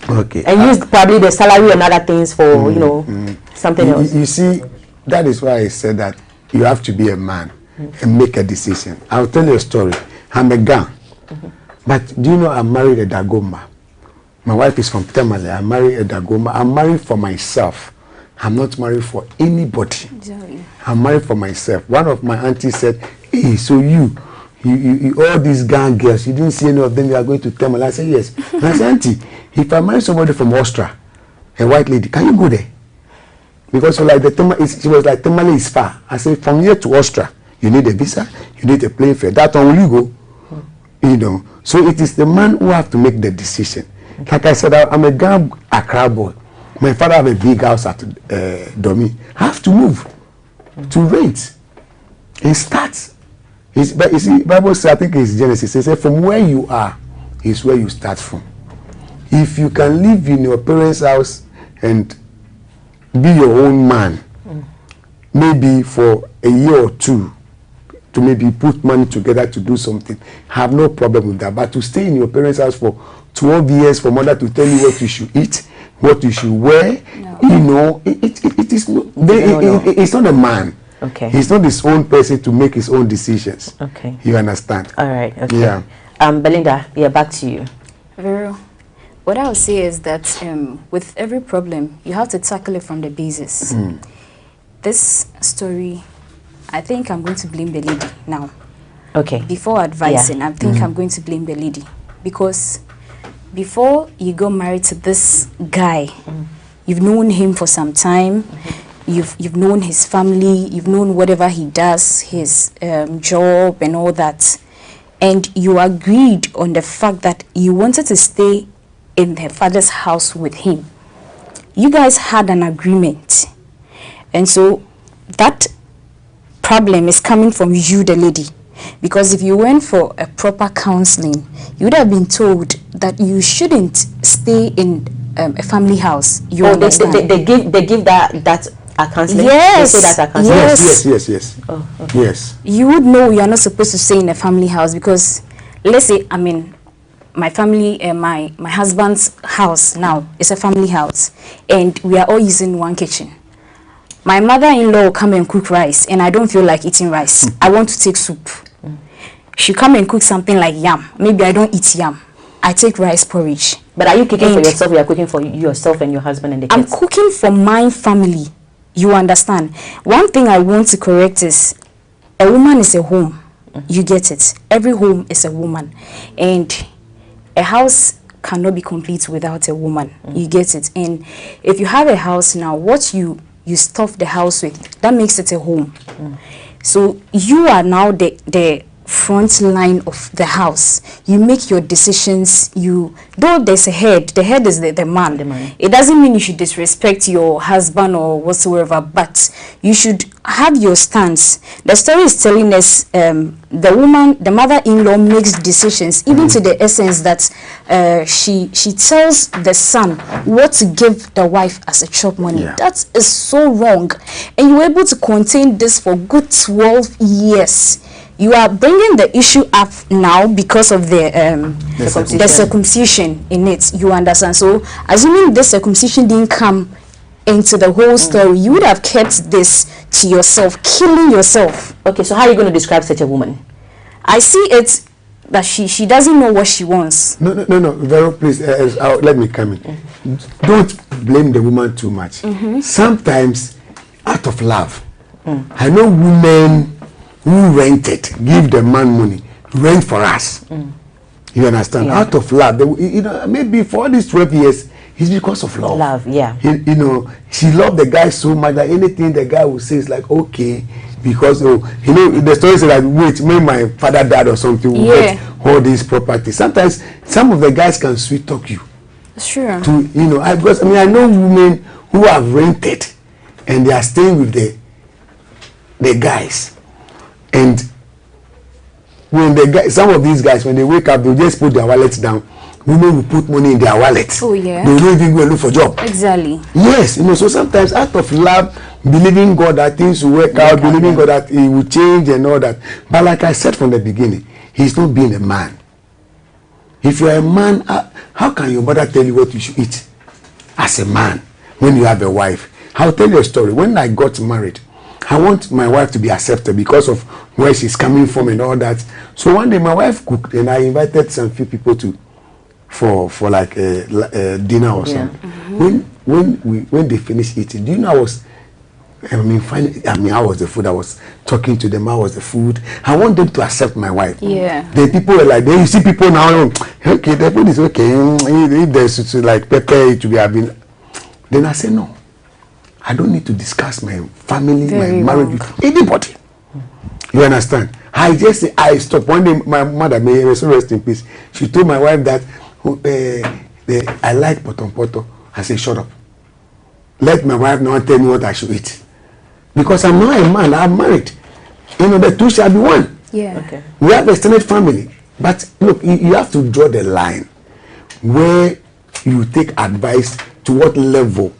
Okay. And use probably the salary and other things for, you know, something else. You see, that is why I said that you have to be a man and make a decision. I'll tell you a story. I'm a Gan. But do you know I'm married a Dagoma? My wife is from Temale. I married a Dagoma. I'm married for myself. I'm not married for anybody. I'm married for myself. One of my aunties said, hey, so you all these gang girls, you didn't see any of them, you are going to Temale. I said, yes. And I said, auntie, if I marry somebody from Xtra, a white lady, can you go there? Because she was like, Temale is far. I said, from here to Xtra, you need a visa, you need a plane fare. That one, will you go? You know, so it is the man who have to make the decision. Okay. Like I said, I'm a Ghana Accra boy. My father have a big house at Domi. I have to move to rent. It starts. But you see, Bible says, I think it's Genesis. It says, from where you are is where you start from. If you can live in your parents' house and be your own man, maybe for a year or two, to maybe put money together to do something, have no problem with that. But to stay in your parents' house for 12 years for mother to tell you what you should eat, what you should wear, you know, it is no, it's not a man. Okay. He's not his own person to make his own decisions. Okay. You understand? All right. Okay. Yeah. Belinda, back to you. Vero, what I would say is that with every problem, you have to tackle it from the basis. This story, I think I'm going to blame the lady now. Okay. Before advising, I think I'm going to blame the lady. Because before you go married to this guy, you've known him for some time. You've known his family. You've known whatever he does, his job and all that. And you agreed on the fact that you wanted to stay in her father's house with him. You guys had an agreement. And so that problem is coming from you, the lady. Because if you went for a proper counseling, you would have been told that you shouldn't stay in a family house. You understand? They give that counseling? Yes. They say that counseling? Yes. Oh, okay. Yes. You would know you are not supposed to stay in a family house because, let's say, I mean, my family, my husband's house now is a family house, and we are all using one kitchen. My mother-in-law will come and cook rice, and I don't feel like eating rice. I want to take soup. She come and cook something like yam. Maybe I don't eat yam. I take rice porridge. But are you cooking for yourself? You are cooking for yourself and your husband and the kids? I'm cooking for my family. You understand? One thing I want to correct is a woman is a home. You get it. Every home is a woman. And a house cannot be complete without a woman. You get it. And if you have a house now, what you stuff the house with, that makes it a home. So you are now the front line of the house. You make your decisions. Though there's a head, the head is the man. It doesn't mean you should disrespect your husband or whatsoever, but you should have your stance. The story is telling us the mother-in-law makes decisions, even to the essence that she tells the son what to give the wife as a chop money. That is so wrong. And you were able to contain this for good 12 years. You are bringing the issue up now because of the circumcision in it. You understand? So, assuming the circumcision didn't come into the whole story, you would have kept this to yourself, killing yourself. Okay, so how are you going to describe such a woman? I see it that she doesn't know what she wants. No. Vero, please, let me come in. Don't blame the woman too much. Sometimes, out of love, I know women who rented, give the man money, rent for us. You understand? Out of love. Maybe for all these 12 years, it's because of love. Love, yeah. She loved the guy so much that anything the guy would say is like, okay, because, the story says that, wait, when my father died or something, we'll get all these properties. Sometimes, some of the guys can sweet talk you. Sure. Because, I know women who have rented, and they are staying with the guys. And when some of these guys, when they wake up, they just put their wallets down. Women will put money in their wallets. Oh, yeah. They don't even go and look for job. Exactly. Yes, so sometimes out of love, believing God that things will work out, believing God that He will change and all that. But like I said from the beginning, He's not being a man. If you're a man, how can your mother tell you what you should eat as a man when you have a wife? I'll tell you a story. When I got married, I want my wife to be accepted because of where she's coming from and all that. So one day my wife cooked and I invited some few people for like a dinner or something. When they finished eating, do you know I was the food. I was talking to them. I was the food. I want them to accept my wife. Yeah. The people were like, you see people now, okay, the food is okay. If there's like pepper, it will be having. Then I said no. I don't need to discuss my family, my marriage with anybody. You understand? I stopped. One day, my mother, may rest in peace, she told my wife that I like potom. I said, shut up. Let my wife not tell me what I should eat. Because I'm not a man, I'm married. The two shall be one. Yeah. Okay. We have extended family. But look, you have to draw the line where you take advice to what level.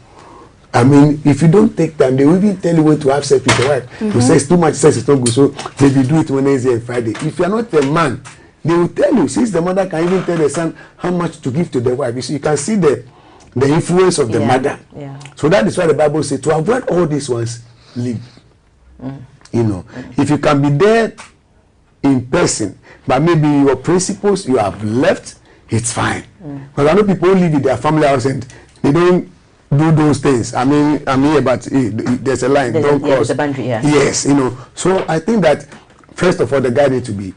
If you don't take time, they will even tell you when to have sex with your wife. You say it's too much sex, it's not good, so maybe do it Wednesday and Friday. If you are not a man, they will tell you, since the mother can even tell the son how much to give to the wife. You can see the influence of the mother. Yeah. So that is why the Bible says, to avoid all these ones, live. If you can be there in person, but maybe your principles you have left, it's fine. But I know people who live in their family house and they don't do those things. I'm here, but there's a line. Don't cross. There's a boundary, yeah. Yes, So I think that first of all, the guy needs to be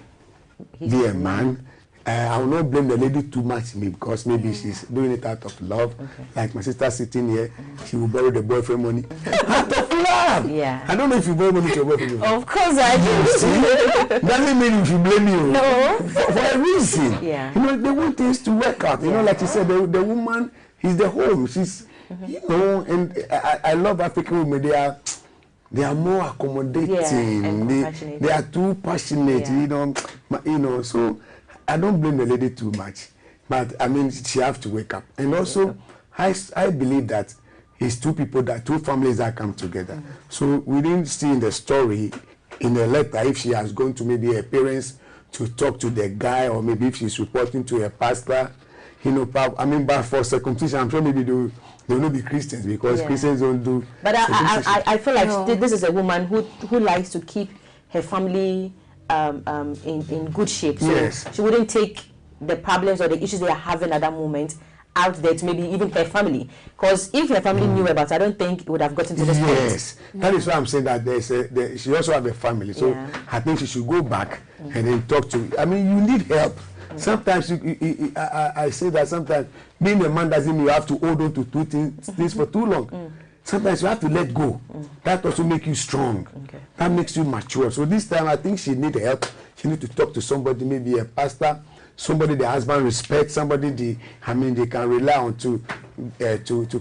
a man, I will not blame the lady too much, because maybe she's doing it out of love. Like my sister sitting here, she will borrow the boyfriend money out of love. Yeah. I don't know if you borrow money to your boyfriend. Of course I do. Doesn't mean you should blame you. No. For a reason. Yeah. You know, they want things to work out. You know, like you said, the woman is the home. She's, you know, and I love African women. They are more accommodating. They are too passionate. You know. So I don't blame the lady too much, but I mean she have to wake up. And also, I believe that it's two families that come together. So we didn't see in the story, in the letter, if she has gone to maybe her parents to talk to the guy, or maybe if she's reporting to her pastor. You know, I mean, but for circumcision, I'm sure maybe they will not be Christians, because Christians don't do. But I feel like this is a woman who likes to keep her family in good shape. So she wouldn't take the problems or the issues they are having at that moment out there to maybe even her family. Because if her family knew about it, I don't think it would have gotten to this point. Yes, that is why I'm saying that she also have a family. So I think she should go back and then talk to. I mean, you need help. Sometimes I say that sometimes being a man doesn't mean you have to hold on to things for too long. Sometimes you have to let go. That also makes you strong. That makes you mature. So this time I think she need help. She need to talk to somebody, maybe a pastor, somebody the husband respects, somebody they can rely on to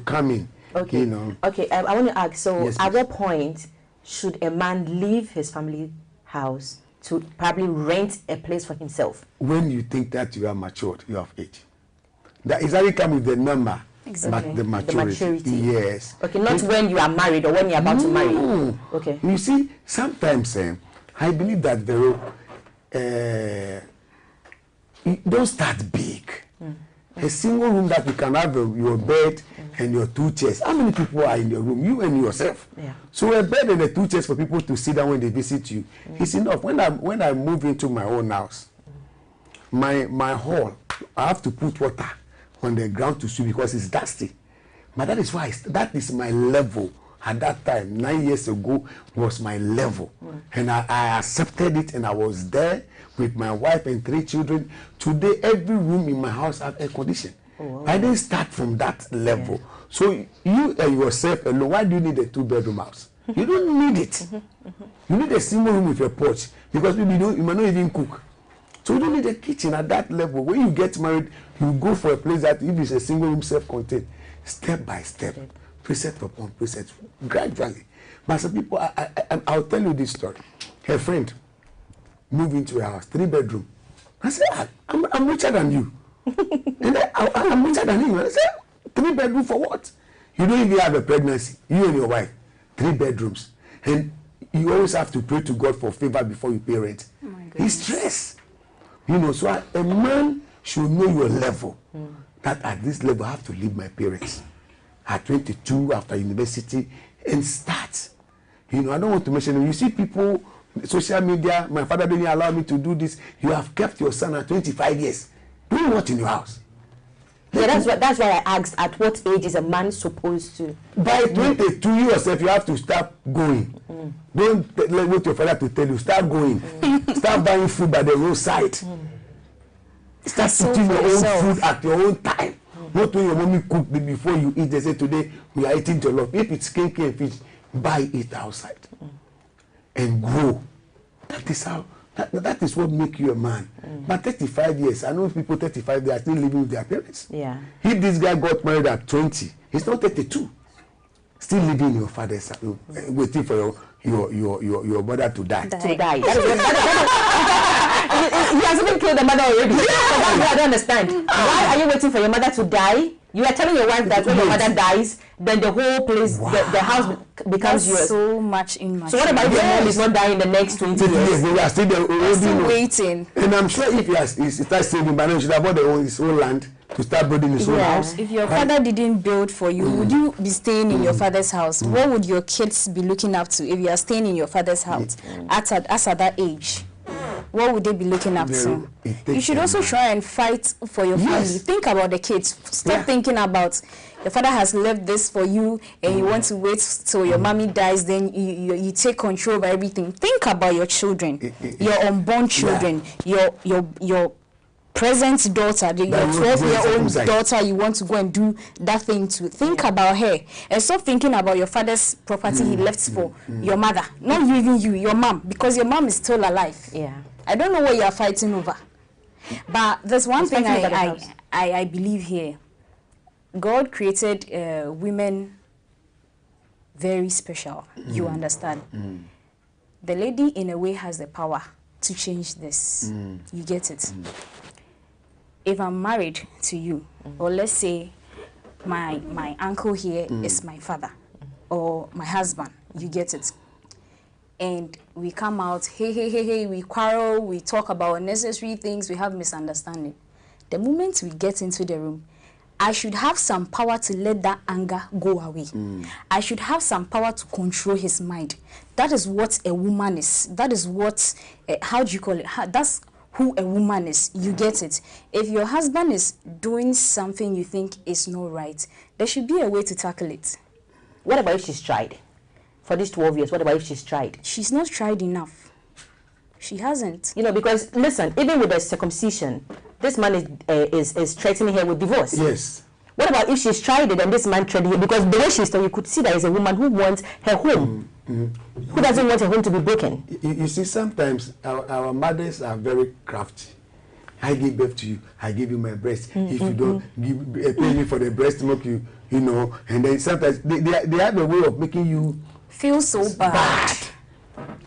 come in. Okay. You know. Okay. I want to ask. So at what point should a man leave his family house to probably rent a place for himself? When you think that you are matured, you have age. That exactly come with the number. Exactly. But the maturity. Yes. Okay, not when you are married or when you are about to marry. Okay. You see, sometimes I believe that don't start big. A single room that you can have your bed and your 2 chairs. How many people are in your room? You and yourself. Yeah. So a bed and the 2 chairs for people to sit down when they visit you is enough. When I move into my own house, my hall, I have to put water on the ground to sweep because it's dusty. But that is why that is my level. At that time, 9 years ago, was my level. And I accepted it, and I was there with my wife and 3 children. Today, every room in my house have air conditioning. I didn't start from that level. So you and yourself alone, why do you need a 2-bedroom house? You don't need it. You need a single room with a porch, because maybe you might not even cook. So you don't need a kitchen at that level. When you get married, you go for a place that if it's a single room, self-contained, step by step, precept upon precept, gradually. But some people, I'll tell you this story. Her friend moved into a house, 3-bedroom. I said, I'm richer than you. And I'm richer than him. I said, 3-bedroom for what? You don't even have a pregnancy, you and your wife, 3 bedrooms. And you always have to pray to God for favor before you pay rent. He's stressed. You know, so a man should know your level. That at this level, I have to leave my parents. At 22, after university, and start. You know, I don't want to mention them. You see people, social media, my father didn't allow me to do this. You have kept your son at 25 years. Doing what in your house? Yeah, that's why I asked, at what age is a man supposed to? By 22 yourself, you have to start going. Don't wait your father to tell you. Start going. Start buying food by the roadside. Start eating your own food at your own time. Not when your mommy cook before you eat. They say today we are eating jollof. If it's cake and fish, buy it outside and grow. That is how. That is what make you a man. But 35 years, I know people 35, they are still living with their parents. Yeah. If this guy got married at 20, he's not 32. Still living in your father's house, waiting for your mother to die. To die. He has even killed the mother already. So that's what I don't understand. Why are you waiting for your mother to die? You are telling your wife that when your mother dies, then the whole place, the house becomes yours. So much immature. So what about if your mom is not dying in the next 20 years? We are still there. We're still waiting. And I'm sure if he starts saving, but then he should have bought his own land to start building his own house. If your father didn't build for you, would you be staying in your father's house? What would your kids be looking up to if you are staying in your father's house at that age? What would they be looking up to? You should also try and fight for your family. Think about the kids. Stop thinking about your father has left this for you and you want to wait till your mommy dies, then you take control of everything. Think about your children, your unborn children, your present daughter, your 12-year-old daughter, you want to go and do that thing to. Think about her and stop thinking about your father's property he left for your mother, not even you, your mom, because your mom is still alive. Yeah. I don't know what you are fighting over, but there's one thing I believe here. God created women very special. You understand? The lady in a way has the power to change this. You get it? If I'm married to you, or let's say my uncle here is my father, or my husband, you get it? And we come out, hey, we quarrel, we talk about unnecessary things, we have misunderstanding. The moment we get into the room, I should have some power to let that anger go away. I should have some power to control his mind. That is what a woman is. That is what, how do you call it? That's who a woman is. You get it? If your husband is doing something you think is not right, there should be a way to tackle it. What about if she's tried? For these 12 years, what about if she's tried? She's not tried enough. She hasn't. You know, because, listen, even with the circumcision, this man is threatening her with divorce. Yes. What about if she's tried it and this man threatened her? Because the way she's told, you could see that is a woman who wants her home. Who doesn't want her home to be broken? You see, sometimes our mothers are very crafty. I give birth to you, I give you my breast. If you don't pay me for the breast milk, you know, and then sometimes they have a way of making you feel so bad.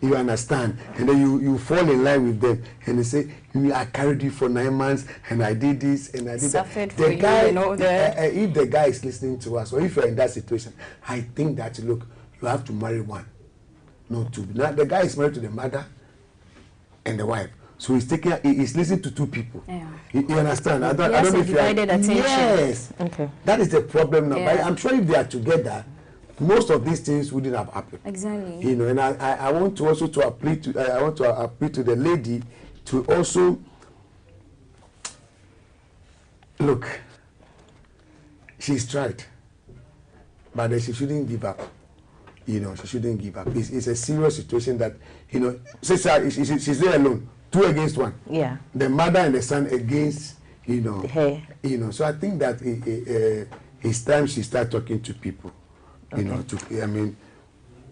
You understand? And then you fall in line with them and they say, I carried you for 9 months and I did this and I did Suffered that. For The guy, you know that. if the guy is listening to us, or if you're in that situation, I think that, look, you have to marry one, not two. Now, the guy is married to the mother and the wife. So he's listening to two people. Yeah. You understand? I don't know if divided attention. Yes. Okay. That is the problem now. Yeah. But I'm sure if they are together, most of these things wouldn't have happened. Exactly. You know, and I want to also appeal to the lady to also look. She's tried, but she shouldn't give up. You know, she shouldn't give up. It's a serious situation that, you know, she's there alone, 2 against 1. Yeah. The mother and the son against, you know, her. You know. So I think that it's time she start talking to people. You know,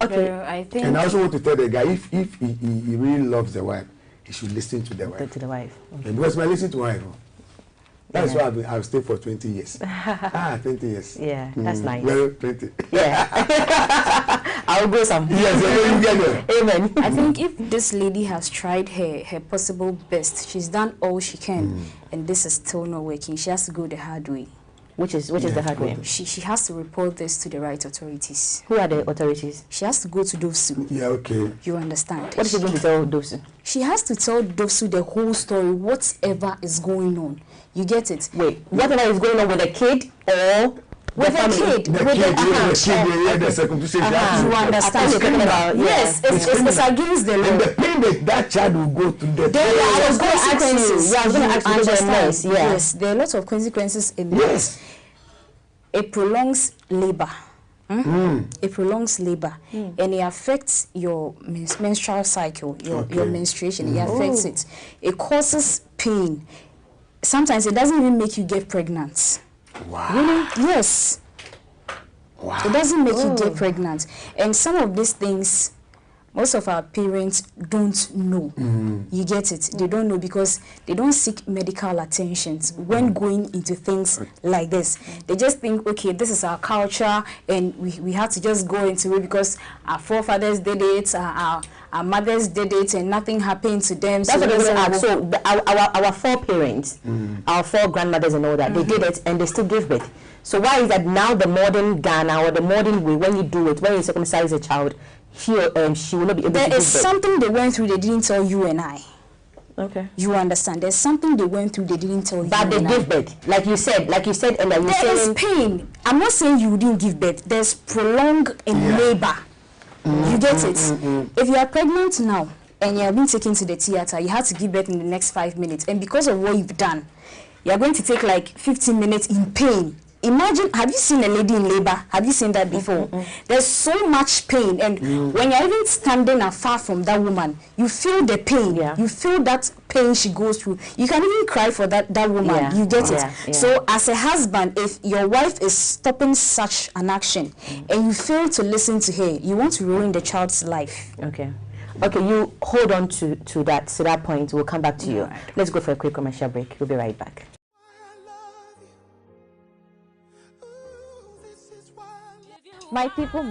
okay. I think. And I also want to tell the guy, if he really loves the wife, he should listen to the wife. To the wife. Okay. Because when I listen to wife, that's why I've stayed for 20 years. 20 years. Yeah, that's nice. Well, 20. Yeah. I'll go some. Yes, you get there. Amen. I think if this lady has tried her possible best, she's done all she can, and this is still not working, she has to go the hard way. Which is the hard way? She has to report this to the right authorities. Who are the authorities? She has to go to Dosu. Yeah, okay. You understand? What is she going to tell Dosu? She has to tell Dosu the whole story, whatever is going on. You get it? Wait, whatever is going on with the kid or with the kid? The circumcision. You understand? Yes, it's against the law. And the pain that child will go through the I was going to ask you. I was going to ask you. Yes, there are a lot of consequences in this. It prolongs labor. It prolongs labor, and it affects your menstrual cycle, your menstruation. It affects it. It causes pain. Sometimes it doesn't even make you get pregnant. Wow. Really? Yes. Wow. It doesn't make you get pregnant. And some of these things, most of our parents don't know. You get it? They don't know because they don't seek medical attention when going into things like this. They just think, okay, this is our culture and we have to just go into it because our forefathers did it, our mothers did it, and nothing happened to them. That's what I was ask. So our foreparents, our 4 grandmothers and all that, they did it and they still gave birth. So why is that now the modern Ghana or the modern way, when you do it, when you circumcise a child, she will not be able to give birth? There is something they went through they didn't tell you and I. Okay. You understand? There's something they went through they didn't tell you. But they gave birth, like you said, and there is pain. I'm not saying you didn't give birth. There's prolonged labor. You get it? If you are pregnant now and you have been taken to the theater, you have to give birth in the next 5 minutes, and because of what you've done, you are going to take like 15 minutes in pain imagine, have you seen a lady in labor? Have you seen that before? There's so much pain, and when you're even standing afar from that woman, you feel the pain. You feel that pain she goes through. You can even cry for that woman. You get it. So as a husband, if your wife is stopping such an action and you fail to listen to her, you want to ruin the child's life. Okay, you hold on to that point. We'll come back to you. Let's go for a quick commercial break. We'll be right back. My people,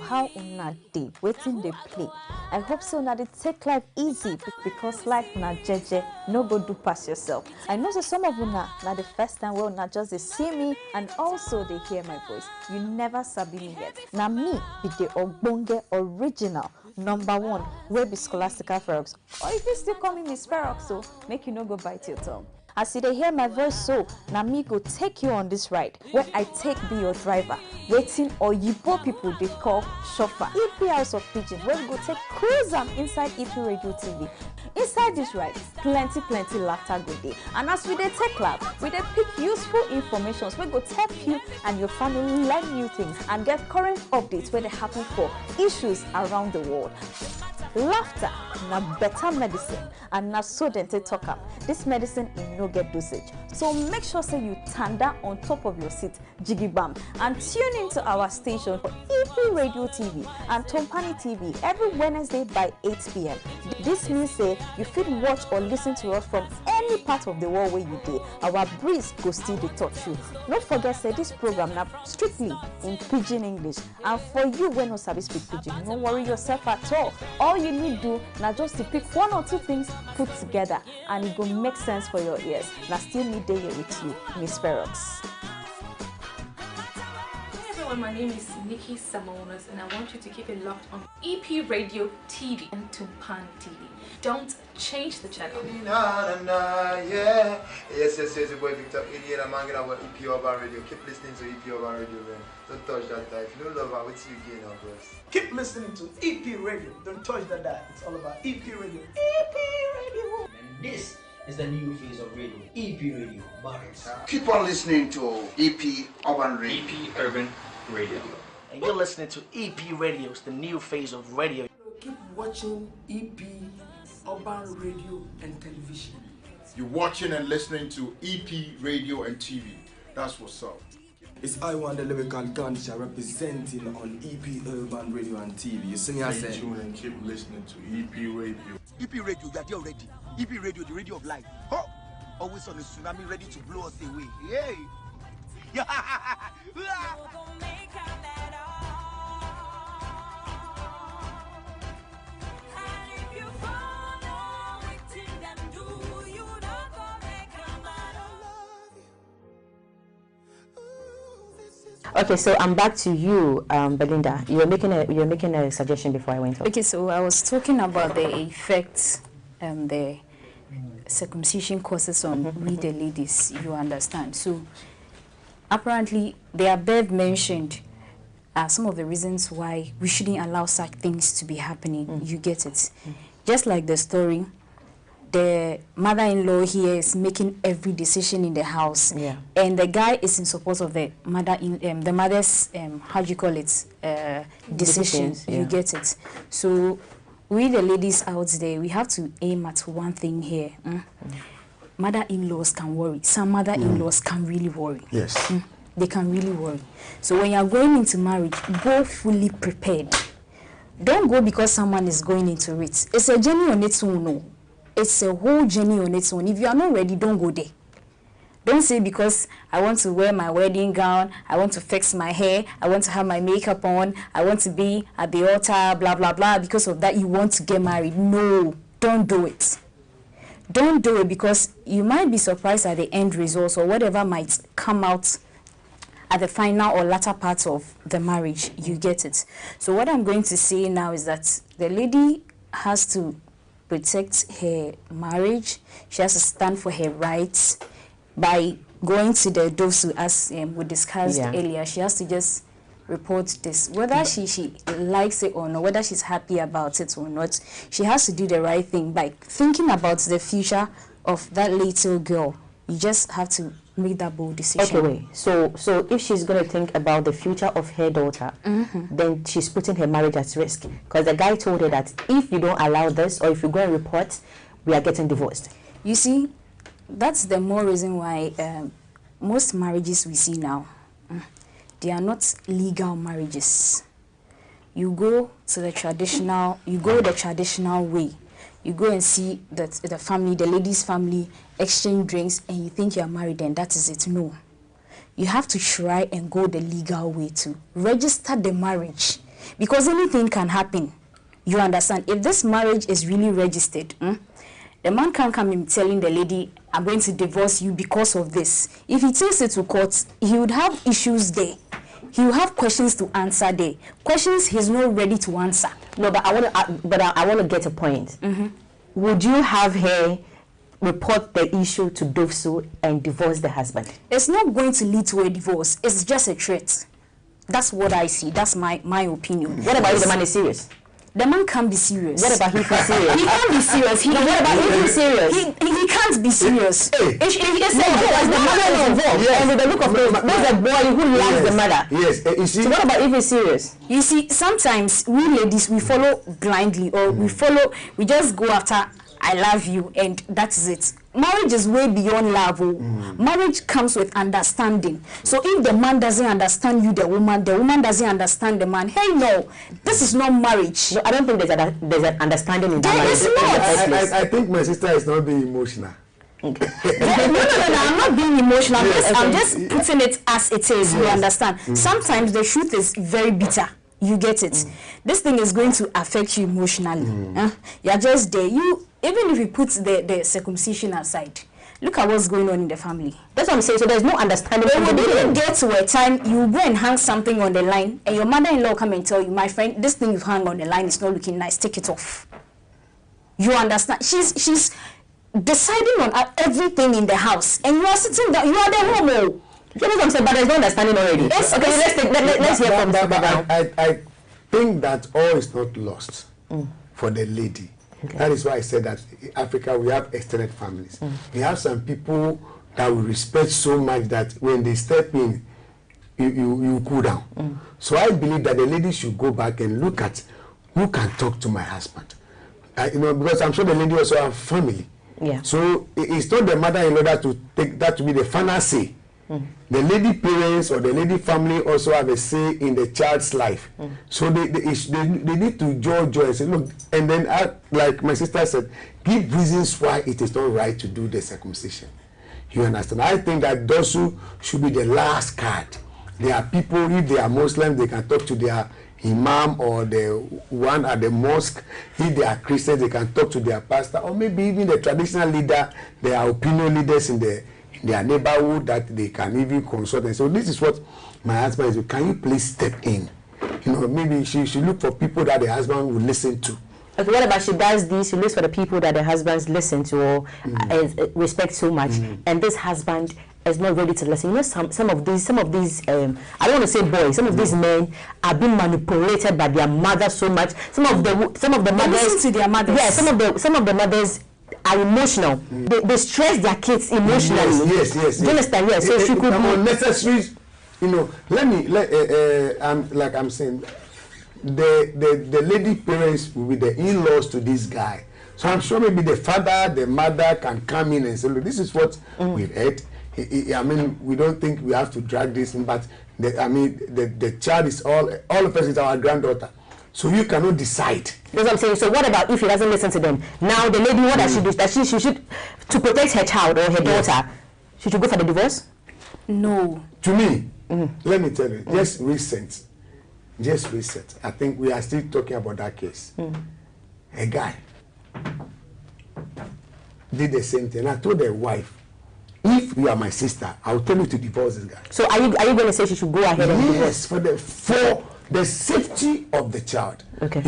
how una dey? Waiting they play. I hope so now they take life easy because life na jeje, no go do pass yourself. I know that some of una na the first time well not just they see me and also they hear my voice. You never sabi me yet. Now me be the ogbonge original #1 wey be Scholastica Ferox. Or if you still call me Miss Ferox, so make you no go bite your tongue. As you hear my voice, so now me go take you on this ride where I take be your driver. Waiting or Yibo people they call chauffeur. EP House of Pigeon where we go take cruise inside EP Radio TV. Inside this ride, plenty laughter go day. And as we dey take lab, we dey pick useful information we go help you and your family learn new things and get current updates where they happen for issues around the world. Laughter na better medicine and na so dem take talk am. This medicine no get dosage. So make sure say you tanda on top of your seat, jiggy bam, and tune into our station for EP Radio TV and Tompani TV every Wednesday by 8 p.m. This means say you fit watch or listen to us from any part of the world where you dey. Our breeze go still dey touch you. Don't forget say this program na strictly in Pidgin English, and for you when no sabi speak Pidgin, don't worry yourself at all. All you need do now just to pick 1 or 2 things put together and it go make sense for your ears. Now still need day here with you, Miss Ferox. Hey everyone, my name is Nikki Samonas and I want you to keep it locked on EP Radio TV and Tumpan TV. Don't change the channel. Yeah. Yes, your boy Victor Idiot. I'm hanging out with EP Urban Radio. Keep listening to EP Urban Radio, man. Don't touch that dial. If you don't love her, what's you again, bros? Keep listening to EP Radio. Don't touch that dial. It's all about EP Radio. EP Radio. And this is the new phase of radio, EP Radio. Keep on listening to EP Urban Radio. EP Urban Radio. And you're listening to EP Radio, it's the new phase of radio. Keep watching EP Urban Radio and Television. You're watching and listening to EP Radio and TV. That's what's up. It's I want the lyrical Gandhi representing on EP Urban Radio and TV. You see me, I say. Stay tuned and keep listening to EP Radio. EP Radio, you are there already. EP Radio, the radio of life. Oh, always on the tsunami, ready to blow us away. Yay! Okay, so I'm back to you, Belinda. You're making a suggestion before I went on. Okay, so I was talking about the effects the circumcision causes on we the ladies, you understand. So apparently the above mentioned are some of the reasons why we shouldn't allow such things to be happening. You get it. Just like the story, the mother-in-law here is making every decision in the house, and the guy is in support of the mother's how do you call it, decision. You get it. So we the ladies out there, we have to aim at one thing here. Mother-in-laws can worry. Some mother-in-laws can really worry. Yes. They can really worry. So when you are going into marriage, go fully prepared. Don't go because someone is going into it. It's a journey on its own. No. It's a whole journey on its own. If you are not ready, don't go there. Don't say because I want to wear my wedding gown, I want to fix my hair, I want to have my makeup on, I want to be at the altar, blah, blah, blah. Because of that, you want to get married. No, don't do it. Don't do it because you might be surprised at the end results or whatever might come out at the final or latter part of the marriage. You get it. So what I'm going to say now is that the lady has to protect her marriage. She has to stand for her rights by going to the dosu, as we discussed earlier. She has to just report this. Whether she likes it or not, whether she's happy about it or not, she has to do the right thing by thinking about the future of that little girl. You just have to make that bold decision. Okay, wait. So if she's going to think about the future of her daughter, then she's putting her marriage at risk. Because the guy told her that if you don't allow this, or if you go and report, we are getting divorced. You see, that's the more reason why most marriages we see now, they are not legal marriages. You go to the traditional, way. You go and see that the family, the lady's family, exchange drinks, and you think you are married, and that is it. No. You have to try and go the legal way to register the marriage, because anything can happen. You understand? If this marriage is really registered, the man can't come in telling the lady, I'm going to divorce you because of this. If he takes it to court, he would have issues there. He will have questions to answer there. Questions he's not ready to answer. No, but I want to get a point. Would you have her report the issue to Dovsu and divorce the husband? It's not going to lead to a divorce. It's just a threat. That's what I see. That's my opinion. What about if the man is serious? The man can't be serious. What about if he's serious? He can't be serious. What about if he's serious? He can't be serious. If the mother is involved, and with the look of things, there's a boy who loves the mother. Yes. You see, so what about if he's serious? You see, sometimes we ladies, we follow blindly, or we just go after, I love you, and that is it. Marriage is way beyond love. Marriage comes with understanding. So if the man doesn't understand you, the woman doesn't understand the man. Hey, no, this is not marriage. No, I don't think there's an understanding in that marriage. I think my sister is not being emotional. Okay. No, I'm not being emotional. I'm just putting it as it is. You understand? Sometimes the truth is very bitter. You get it. This thing is going to affect you emotionally. You're just there. Even if you put the circumcision aside, look at what's going on in the family. That's what I'm saying. So there's no understanding. When you get to a time, you go and hang something on the line, and your mother-in-law come and tell you, my friend, this thing you've hung on the line is not looking nice. Take it off. You understand? She's deciding on everything in the house, and you are sitting down. You are the homo. You know what I'm saying? But there's no understanding already. Let's hear from that. I think that all is not lost for the lady. Okay. That is why I said that in Africa we have extended families. We have some people that we respect so much that when they step in, you cool down. So I believe that the lady should go back and look at who can talk to my husband. Because I'm sure the lady also have family. Yeah. So it's not the mother-in-law that to take that to be the final say. The lady parents or the lady family also have a say in the child's life. So they need to judge and say, look, and then like my sister said, give reasons why it is not right to do the circumcision. You understand? I think that Dosu should be the last card. There are people, if they are Muslim, they can talk to their imam or the one at the mosque. If they are Christians, they can talk to their pastor, or maybe even the traditional leader. There are opinion leaders in their neighborhood that they can even consult. And so this is what my husband is. Can you please step in? Maybe she should look for people that the husband will listen to. Okay, what about she does this? She looks for the people that the husbands listen to or respect so much, and this husband is not ready to listen. Some of these I don't want to say boys. Some of these men are being manipulated by their mother so much. Some of the mothers listen to their mothers. Yeah, some of the mothers are emotional. They stress their kids emotionally. Yes. Do you understand? Yes. So she could unnecessary. Like I'm saying, the lady parents will be the in-laws to this guy. So I'm sure maybe the father, the mother can come in and say, look, this is what we've heard. We don't think we have to drag this in, but the child is all of us is our granddaughter. So you cannot decide. That's what I'm saying. So what about if he doesn't listen to them? Now the lady, what does she do? That she should, to protect her child or her daughter, she should go for the divorce? No. To me, let me tell you, just recent, I think we are still talking about that case. A guy did the same thing. I told the wife, if you are my sister, I will tell you to divorce this guy. So are you going to say she should go ahead and divorce? For the safety of the child. Okay.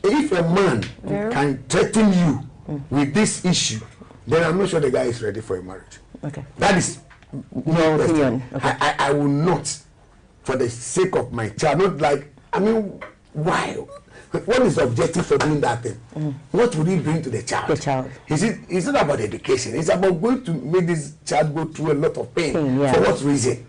If a man can threaten you with this issue, then I'm not sure the guy is ready for a marriage. Okay. That is your opinion. Okay. I will not, for the sake of my child, not like, why? what is the objective for doing that thing? What would it bring to the child? It's not about education. It's about going to make this child go through a lot of pain. For what reason?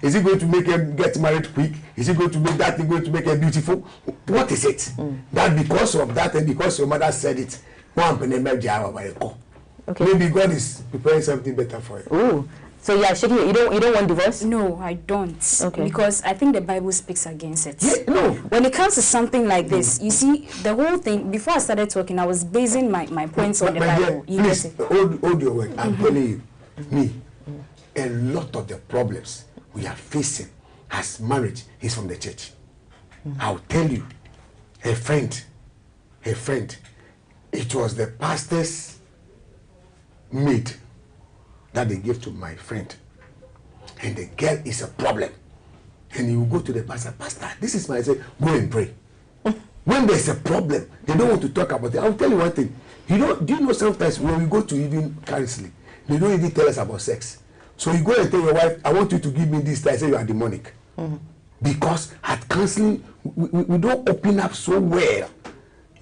Is it going to make her get married quick? Is it going to make that thing going to make her beautiful? What is it? That because of that and because your mother said it, okay. Maybe God is preparing something better for you. Ooh. So yeah, you don't want divorce? No, I don't. Okay. Because I think the Bible speaks against it. Yeah, no. When it comes to something like this, you see, the whole thing, before I started talking, I was basing my points on the Bible. Dear, please, hold your word. I'm telling you, me, a lot of the problems we are facing as marriage is from the church. I'll tell you, a friend, it was the pastor's maid that they gave to my friend, and the girl is a problem, and he will go to the pastor, this is my, I say, go and pray. When there's a problem, they don't want to talk about it. I'll tell you one thing, do you know sometimes when we go to even counseling, they don't even tell us about sex. So you go and tell your wife, I want you to give me this, I say you are demonic. Because at counseling we don't open up so well,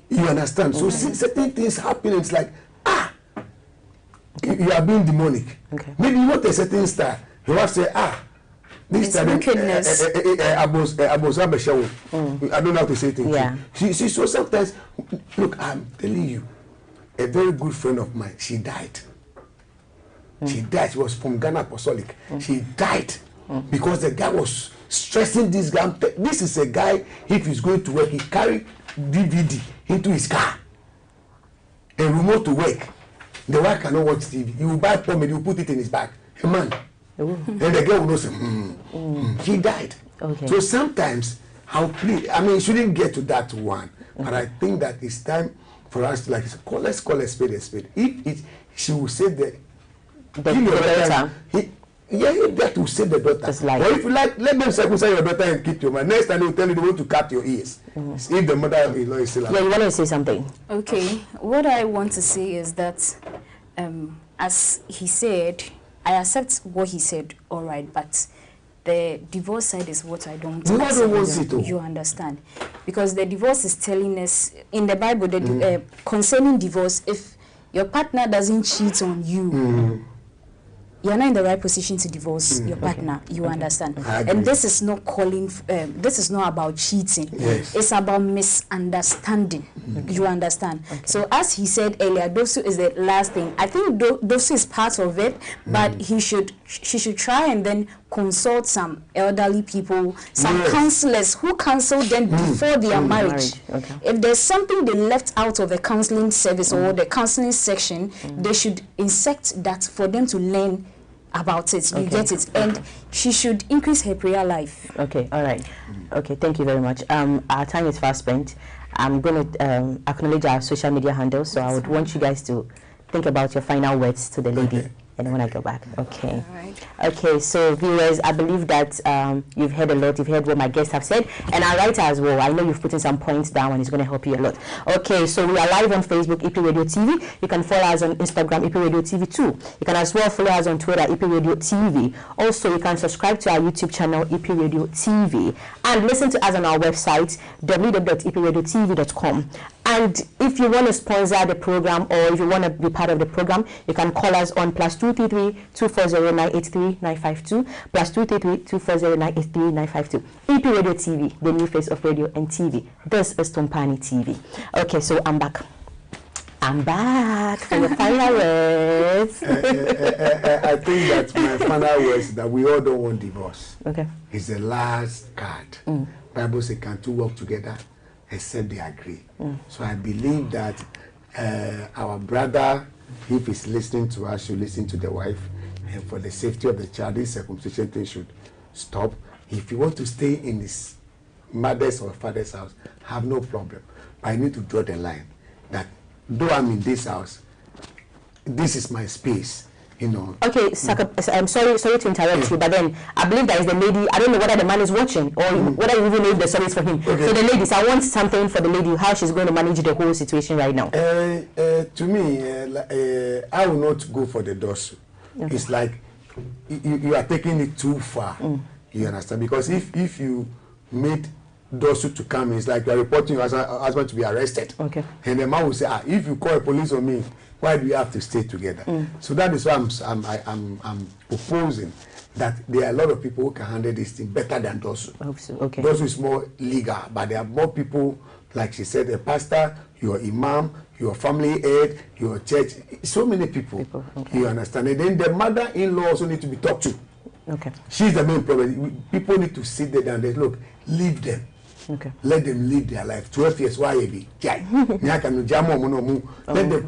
you understand? So certain things happen, it's like, you are being demonic. Maybe you want a certain style. You have to say, this it's wickedness. I don't know how to say things. Yeah. See, so sometimes, look, I'm telling you, a very good friend of mine, she died. She died. She was from Ghana Apostolic. She died because the guy was stressing this guy. This is a guy, if he's going to work, he carry DVD into his car, a remote to work. The wife cannot watch TV. He will buy pomade, he will put it in his bag. A man. And the girl will know say, he died. Okay. So sometimes I'll plead. I mean, it shouldn't get to that one. But I think that it's time for us to let's call a spade a spade. If she will say that daughter. That will save the daughter. Or if you like, let them circumcise your daughter and keep your man. Next time they will tell you they want to cut your ears. If the mother-in-law is still alive. Yeah, you want to say something? Okay, what I want to say is that, as he said, I accept what he said, all right, but the divorce side is what I don't accept. You understand? Because the divorce is telling us in the Bible that concerning divorce, if your partner doesn't cheat on you, you're not in the right position to divorce your partner. You understand? And this is not this is not about cheating. It's about misunderstanding. You understand? So as he said earlier, dosu is the last thing. I think dosu is part of it, but she should try and then consult some elderly people, some counselors who counsel them before their marriage. If there's something they left out of the counseling service or the counseling section, they should insert that for them to learn about it. You get it? And she should increase her prayer life. Okay, all right. Okay, thank you very much. Our time is fast spent. I'm going to acknowledge our social media handles, so I would want you guys to think about your final words to the lady. And when I go back, okay. Okay, so viewers, I believe that you've heard a lot. You've heard what my guests have said, and our writer as well. I know you've put in some points down, and it's going to help you a lot. Okay, so we are live on Facebook, EP Radio TV. You can follow us on Instagram, EP Radio TV 2. You can as well follow us on Twitter, EP Radio TV. Also, you can subscribe to our YouTube channel, EP Radio TV, and listen to us on our website, www.epradiotv.com. And if you want to sponsor the program, or if you want to be part of the program, you can call us on +233 240 983 952, +233 240 983 952. EP Radio TV, the new face of radio and TV. This is Tumpani TV. Okay, so I'm back. I'm back for your final words. I think that my final words is that we all don't want divorce. Okay. It's the last card. Bible says, can two work together except they agree? So I believe that our brother, if he's listening to us, should listen to the wife, and for the safety of the child, this circumcision thing should stop. If you want to stay in his mother's or father's house, have no problem. But I need to draw the line that though I'm in this house, this is my space. You know. Okay, I'm sorry to interrupt you, but then I believe that is the lady. I don't know whether the man is watching or whether you even know if the story is for him. So the ladies, I want something for the lady, how she's going to manage the whole situation right now. To me, I will not go for the dosu. It's like you are taking it too far. You understand? Because if you made Dosu to come in. It's like you're reporting your husband to be arrested. Okay. And the man will say, if you call the police on me, why do you have to stay together? So that is why I'm proposing that there are a lot of people who can handle this thing better than Dosu. Okay. Dosu is more legal, but there are more people, like she said, a pastor, your imam, your family head, your church, so many people. Okay. You understand? And then the mother-in-law also need to be talked to. Okay. She's the main problem. People need to sit there and they look, leave them. Okay. Let them live their life. 12 years, why be? Let them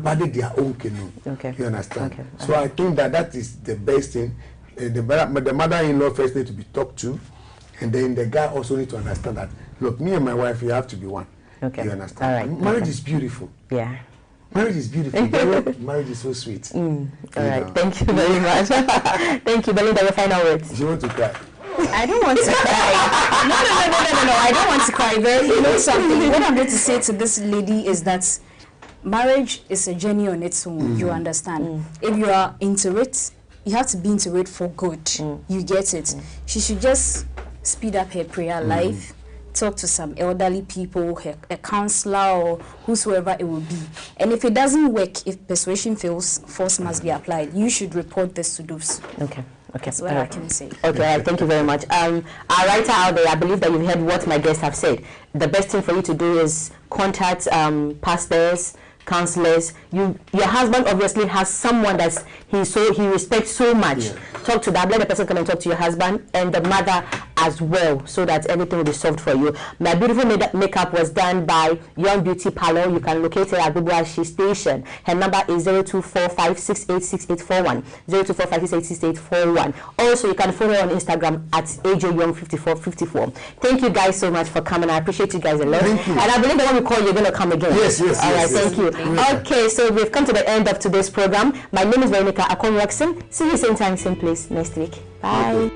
paddle their own canoe. Okay. You understand? Okay. So I think that is the best thing. The mother-in-law first need to be talked to, and then the guy also need to understand that, look, me and my wife, we have to be one. Okay. You understand? All right. Marriage is beautiful. Yeah. Marriage is beautiful. Marriage is so sweet. All right. Thank you very much. Thank you, Belinda. Your final words. She want to cry. I don't want to cry. No. I don't want to cry. You know something? What I'm going to say to this lady is that marriage is a journey on its own. You understand? If you are into it, you have to be into it for good. You get it? She should just speed up her prayer life. Talk to some elderly people, a counselor or whosoever it will be. And if it doesn't work, if persuasion fails, force must be applied. You should report this to those. Okay. That's what I can say. Okay, thank you very much. Our writer out there, I believe that you've heard what my guests have said. The best thing for you to do is contact pastors, counselors. Your husband obviously has someone that he respects so much. Yeah. Talk to that. Let the person come and talk to your husband and the mother as well, so that everything will be solved for you. My beautiful makeup was done by Young Beauty Parlor. You can locate her at Bubuashi Station. Her number is 0245686841. 0245686841. Also, you can follow her on Instagram at AJYoung5454. Thank you guys so much for coming. I appreciate you guys a lot. Thank you. And I believe that when we call, you're going to come again. Yes. All right, thank you. Okay, so we've come to the end of today's program. My name is Veronica Akonrakson. See you same time, same place next week. Bye.